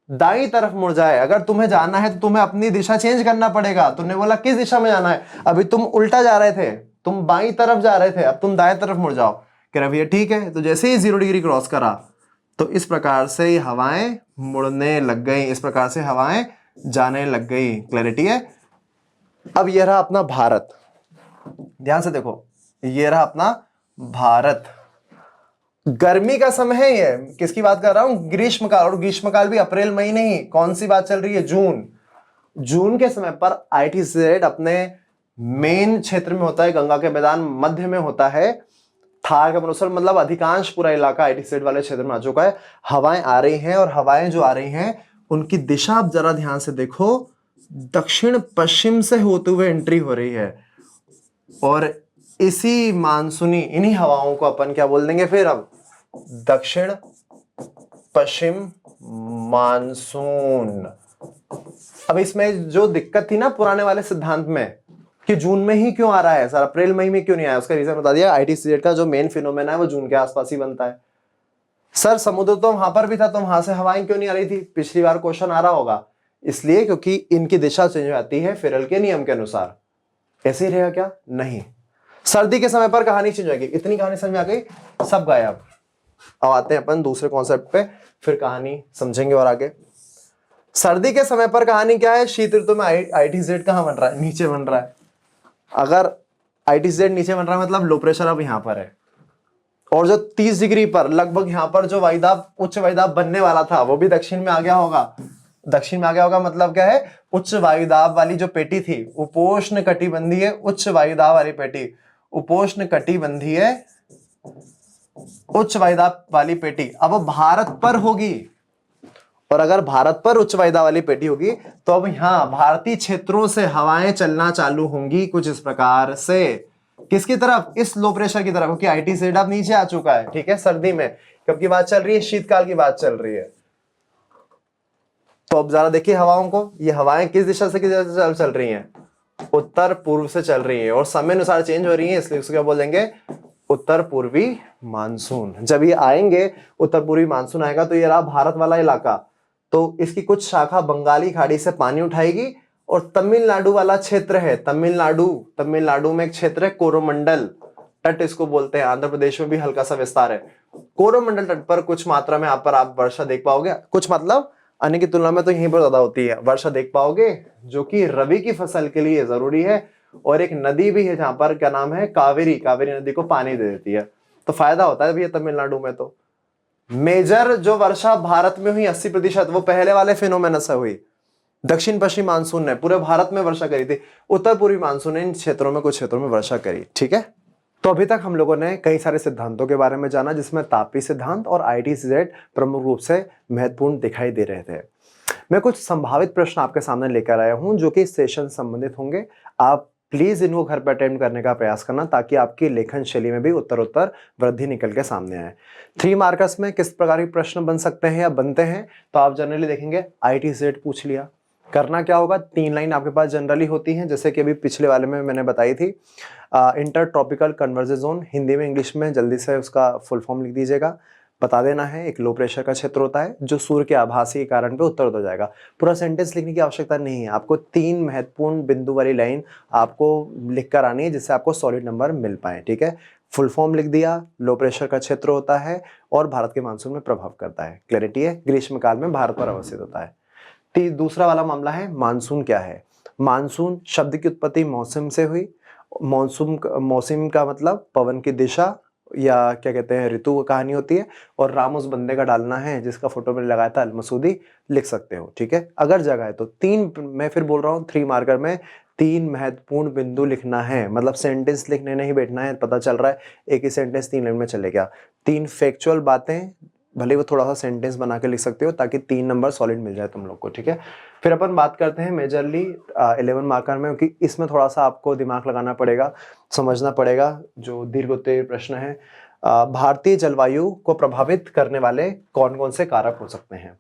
दाईं तरफ मुड़ जाए। अगर तुम्हें जाना है तो तुम्हें अपनी दिशा चेंज करना पड़ेगा। तुमने बोला किस दिशा में जाना है? अभी तुम उल्टा जा रहे थे, तुम बाईं तरफ जा रहे थे, अब तुम दाएं तरफ मुड़ जाओ। कह रहा भैया ठीक है। तो जैसे ही 0 डिग्री क्रॉस करा, तो इस प्रकार से ये हवाएं मुड़ने लग गई, इस प्रकार से हवाएं जाने लग गई। क्लैरिटी है? अब यह रहा अपना भारत, ध्यान से देखो, ये रहा अपना भारत। गर्मी का समय है ये, किसकी बात कर रहा हूं? ग्रीष्मकाल। और ग्रीष्मकाल भी अप्रैल मई नहीं, कौन सी बात चल रही है? जून। जून के समय पर ITCZ अपने मेन क्षेत्र में होता है, गंगा के मैदान मध्य में होता है। थार का मनोसर मतलब अधिकांश पूरा इलाका ITCZ वाले क्षेत्र में आ चुका है। हवाएं आ रही हैं, और हवाएं जो आ रही हैं उनकी दिशा आप जरा ध्यान से देखो, दक्षिण पश्चिम से होते हुए एंट्री हो रही है। और इसी मानसूनी, इन्हीं हवाओं को अपन क्या बोल देंगे फिर? अब दक्षिण पश्चिम मानसून। अब इसमें जो दिक्कत थी ना पुराने वाले सिद्धांत में, कि जून में ही क्यों आ रहा है सर, अप्रैल मई में क्यों नहीं आया, उसका रीजन बता दिया। ITCZ का जो मेन फिनोमेना है वो जून के आसपास ही बनता है। सर समुद्र तो वहां पर भी था, तो वहां से हवाएं क्यों नहीं आ रही थी? पिछली बार क्वेश्चन आ रहा होगा। इसलिए क्योंकि इनकी दिशा चेंज हो जाती है फेरल के नियम के अनुसार। ऐसे ही रहेगा क्या? नहीं। सर्दी के समय पर कहानी चेंज हो जाएगी। इतनी कहानी समझ में आ गई? सब गायब। अब आते हैं अपन दूसरे कॉन्सेप्ट पे, फिर कहानी समझेंगे और आगे। सर्दी के समय पर कहानी क्या है? शीत ऋतु में ITCZ कहां बन रहा है? नीचे बन रहा है। अगर ITCZ नीचे बन रहा है मतलब लो प्रेशर अब यहां पर है, और जो 30 डिग्री पर लगभग यहां पर जो वायुदाब, उच्च वायुदाब बनने वाला था, वो भी दक्षिण में आ गया होगा। दक्षिण में आ गया होगा मतलब क्या है? उच्च वायुदाब वाली जो पेटी थी, उपोष्ण कटिबंधीय उच्च वायुदाब वाली पेटी, उपोष्ण कटिबंधीय उच्च वायुदाब वाली पेटी अब भारत पर होगी। और अगर भारत पर उच्च वायुदाब वाली पेटी होगी, तो अब यहां भारतीय क्षेत्रों से हवाएं चलना चालू होंगी कुछ इस प्रकार से। किसकी तरफ? इस लो प्रेशर की तरफ, क्योंकि ITCZ अब नीचे आ चुका है। ठीक है, सर्दी में कब की बात चल रही है? शीतकाल की बात चल रही है। तो अब जरा देखिए हवाओं को, ये हवाएं किस दिशा से किस दिशा से चल रही हैं? उत्तर पूर्व से चल रही है, और समय अनुसार चेंज हो रही है, इसलिए उसको क्या बोलेंगे? उत्तर पूर्वी मानसून। जब ये आएंगे, उत्तर पूर्वी मानसून आएगा, तो ये रहा भारत वाला इलाका। तो इसकी कुछ शाखा बंगाली खाड़ी से पानी उठाएगी, और तमिलनाडु वाला क्षेत्र है, तमिलनाडु में एक क्षेत्र है कोरोमंडल, तट इसको बोलते हैं। आंध्र प्रदेश में भी हल्का सा विस्तार है। कोरोमंडल तट पर कुछ मात्रा में आप वर्षा देख पाओगे। कुछ मतलब अन्य की तुलना में तो यहीं पर ज्यादा होती है वर्षा देख पाओगे, जो कि रबी की फसल के लिए जरूरी है। और एक नदी भी है जहां पर क्या नाम है, कावेरी, कावेरी नदी को पानी दे देती है, तो फायदा होता है भैया तमिलनाडु में। तो मेजर जो वर्षा भारत में हुई 80%, वो पहले वाले फिनोमेना से हुई। दक्षिण पश्चिम मानसून ने पूरे भारत में वर्षा करी थी, उत्तर पूर्वी मानसून ने इन क्षेत्रों में कुछ क्षेत्रों में वर्षा करी। ठीक है, तो अभी तक हम लोगों ने कई सारे सिद्धांतों के बारे में जाना, जिसमें तापी सिद्धांत और ITCZ प्रमुख रूप से महत्वपूर्ण दिखाई दे रहे थे। मैं कुछ संभावित प्रश्न आपके सामने लेकर आया हूं जो कि सेशन संबंधित होंगे। आप प्लीज इनको घर पर अटेम्प्ट करने का प्रयास करना, ताकि आपकी लेखन शैली में भी उत्तरोत्तर वृद्धि निकल के सामने आए। 3 मार्कर्स में किस प्रकार के प्रश्न बन सकते हैं या बनते हैं, तो आप जनरली देखेंगे ITCZ पूछ लिया। करना क्या होगा, 3 लाइन आपके पास जनरली होती हैं, जैसे कि अभी पिछले वाले में मैंने बताई थी। Inter tropical convergence zone, Hindi में इंग्लिश में जल्दी से उसका फुल फॉर्म लिख दीजिएगा। बता देना है एक लो प्रेशर का क्षेत्र होता है जो सूर्य के आभासी के कारण पे उत्तर हो जाएगा। पूरा सेंटेंस लिखने की आवश्यकता नहीं है, आपको 3 महत्वपूर्ण बिंदु वाली लाइन आपको लिख कर आनी है, जिससे आपको सॉलिड नंबर मिल पाए। ठीक है, फुल फॉर्म लिख दिया, लो प्रेशर का क्षेत्र होता है और भारत के मानसून में प्रभाव करता है। क्लैरिटी है, ग्रीष्मकाल में भारत पर अवस्थित होता है। दूसरा वाला मामला है मानसून क्या है। मानसून शब्द की उत्पत्ति मौसम से हुई। मौसम का मतलब पवन की दिशा या क्या कहते हैं ऋतु की कहानी होती है। और राम उस बंदे का डालना है जिसका फोटो मैंने लगाया था, अलमसूदी, लिख सकते हो। ठीक है, अगर जगह है तो 3, मैं फिर बोल रहा हूँ 3 मार्कर में 3 महत्वपूर्ण बिंदु लिखना है। मतलब सेंटेंस लिखने नहीं बैठना है, पता चल रहा है एक ही सेंटेंस 3 लाइन में चलेगा। 3 फैक्चुअल बातें, भले वो थोड़ा सा सेंटेंस बना के लिख सकते हो, ताकि 3 नंबर सॉलिड मिल जाए तुम लोग को। ठीक है, फिर अपन बात करते हैं मेजरली 11 मार्कर में, क्योंकि इसमें थोड़ा सा आपको दिमाग लगाना पड़ेगा, समझना पड़ेगा। जो दीर्घ उत्तरीय प्रश्न है, भारतीय जलवायु को प्रभावित करने वाले कौन कौन से कारक हो सकते हैं।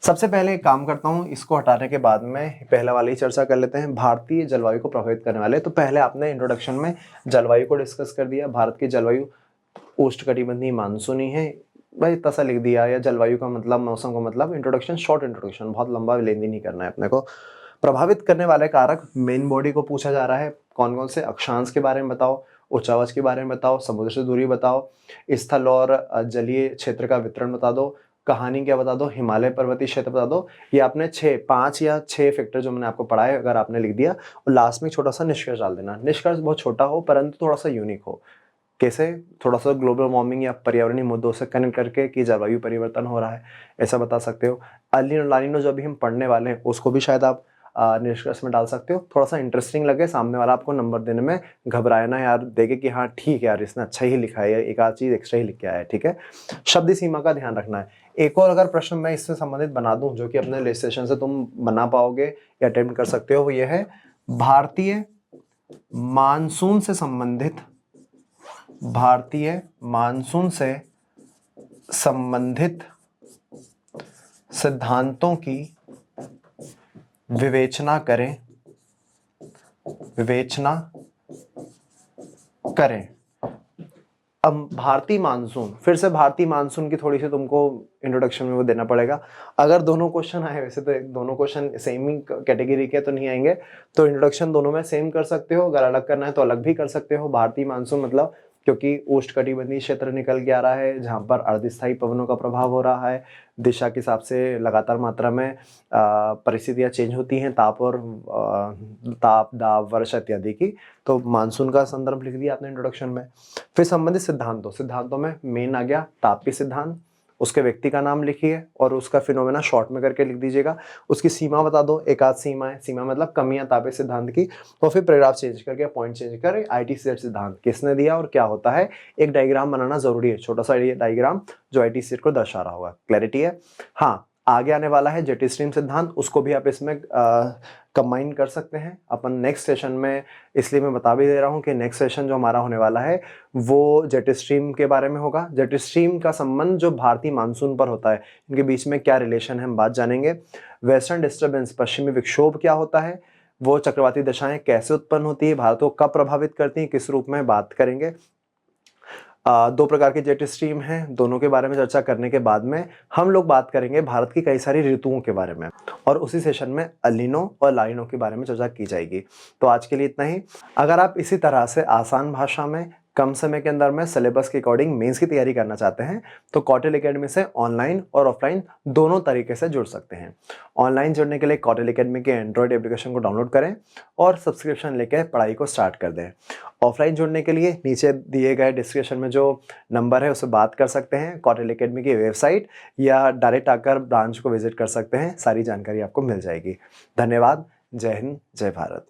सबसे पहले एक काम करता हूं, इसको हटाने के बाद में पहला वाली ही चर्चा कर लेते हैं। भारतीय जलवायु को प्रभावित करने वाले, तो पहले आपने इंट्रोडक्शन में जलवायु को डिस्कस कर दिया। भारत की जलवायु उष्णकटिबंधीय मानसूनी है, भाई इतना सा लिख दिया। या जलवायु का मतलब, मौसम का मतलब, इंट्रोडक्शन, शॉर्ट इंट्रोडक्शन, बहुत लंबा लेंदी नहीं करना है अपने को। प्रभावित करने वाले कारक मेन बॉडी को पूछा जा रहा है, कौन कौन से। अक्षांश के बारे में बताओ, उच्चावच के बारे में बताओ, समुद्र से दूरी बताओ, स्थल और जलीय क्षेत्र का वितरण बता दो, कहानी क्या बता दो, हिमालय पर्वतीय क्षेत्र बता दो। ये आपने 5 या 6 फैक्टर जो मैंने आपको पढ़ाया, अगर आपने लिख दिया, और लास्ट में छोटा सा निष्कर्ष डाल देना। निष्कर्ष बहुत छोटा हो परंतु थोड़ा सा यूनिक हो। कैसे, थोड़ा सा ग्लोबल वार्मिंग या पर्यावरणीय मुद्दों से कनेक्ट करके कि जलवायु परिवर्तन हो रहा है, ऐसा बता सकते हो। अलिनो लानिनो जो अभी हम पढ़ने वाले हैं उसको भी शायद आप निष्कर्ष में डाल सकते हो। थोड़ा सा इंटरेस्टिंग लगे, सामने वाला आपको नंबर देने में घबराए ना यार, देखे कि हाँ ठीक है यार इसने अच्छा ही लिखा है, एक आध चीज एक्स्ट्रा ही लिख के आया है। ठीक है, शब्द सीमा का ध्यान रखना है। एक और अगर प्रश्न मैं इससे संबंधित बना दूं, जो कि अपने रजिस्ट्रेशन से तुम बना पाओगे या अटेम्प्ट कर सकते हो, वो ये है भारतीय मानसून से संबंधित, भारतीय मानसून से संबंधित सिद्धांतों की विवेचना करें, विवेचना करें। अब भारतीय मानसून, फिर से भारतीय मानसून की थोड़ी सी तुमको इंट्रोडक्शन में वो देना पड़ेगा। अगर दोनों क्वेश्चन आए, वैसे तो दोनों क्वेश्चन सेम ही कैटेगरी के तो नहीं आएंगे, तो इंट्रोडक्शन दोनों में सेम कर सकते हो। अगर अलग करना है तो अलग भी कर सकते हो। भारतीय मानसून मतलब क्योंकि उष्णकटिबंधीय क्षेत्र निकल के आ रहा है, जहाँ पर अर्धस्थायी पवनों का प्रभाव हो रहा है, दिशा के हिसाब से लगातार मात्रा में परिस्थितियाँ चेंज होती हैं, ताप और ताप, दाब, वर्षा इत्यादि की। तो मानसून का संदर्भ लिख दिया आपने इंट्रोडक्शन में। फिर संबंधित सिद्धांतों में मेन आ गया तापीय सिद्धांत, उसके व्यक्ति का नाम लिखिए और उसका फिनोमेना शॉर्ट में करके लिख दीजिएगा। उसकी सीमा बता दो, एक आध सीमा है, सीमा मतलब कमियां तापीय सिद्धांत की। और फिर पैराग्राफ चेंज करके, पॉइंट चेंज कर ITCZ सिद्धांत किसने दिया और क्या होता है, एक डायग्राम बनाना जरूरी है, छोटा सा डायग्राम जो ITCZ को दर्शा रहा होगा। क्लैरिटी है। हाँ, आगे आने वाला है जेट स्ट्रीम सिद्धांत, उसको भी आप इसमें कंबाइन कर सकते हैं अपन नेक्स्ट सेशन में। इसलिए मैं बता भी दे रहा हूँ कि नेक्स्ट सेशन जो हमारा होने वाला है वो जेट स्ट्रीम के बारे में होगा। जेट स्ट्रीम का संबंध जो भारतीय मानसून पर होता है, इनके बीच में क्या रिलेशन है हम बात जानेंगे। वेस्टर्न डिस्टर्बेंस, पश्चिमी विक्षोभ क्या होता है, वो चक्रवाती दशाएं कैसे उत्पन्न होती है, भारत को कब प्रभावित करती है, किस रूप में, बात करेंगे। दो प्रकार के जेट स्ट्रीम हैं, दोनों के बारे में चर्चा करने के बाद में हम लोग बात करेंगे भारत की कई सारी ऋतुओं के बारे में, और उसी सेशन में अल नीनो और ला नीनो के बारे में चर्चा की जाएगी। तो आज के लिए इतना ही। अगर आप इसी तरह से आसान भाषा में कम समय के अंदर में सिलेबस के अकॉर्डिंग मेंस की तैयारी करना चाहते हैं तो कौटिल्य एकेडमी से ऑनलाइन और ऑफलाइन दोनों तरीके से जुड़ सकते हैं। ऑनलाइन जुड़ने के लिए कौटिल्य एकेडमी के एंड्रॉयड एप्लीकेशन को डाउनलोड करें और सब्सक्रिप्शन लेकर पढ़ाई को स्टार्ट कर दें। ऑफलाइन जुड़ने के लिए नीचे दिए गए डिस्क्रिप्शन में जो नंबर है उससे बात कर सकते हैं, कौटिल्य एकेडमी की वेबसाइट, या डायरेक्ट आकर ब्रांच को विजिट कर सकते हैं। सारी जानकारी आपको मिल जाएगी। धन्यवाद। जय हिंद, जय भारत।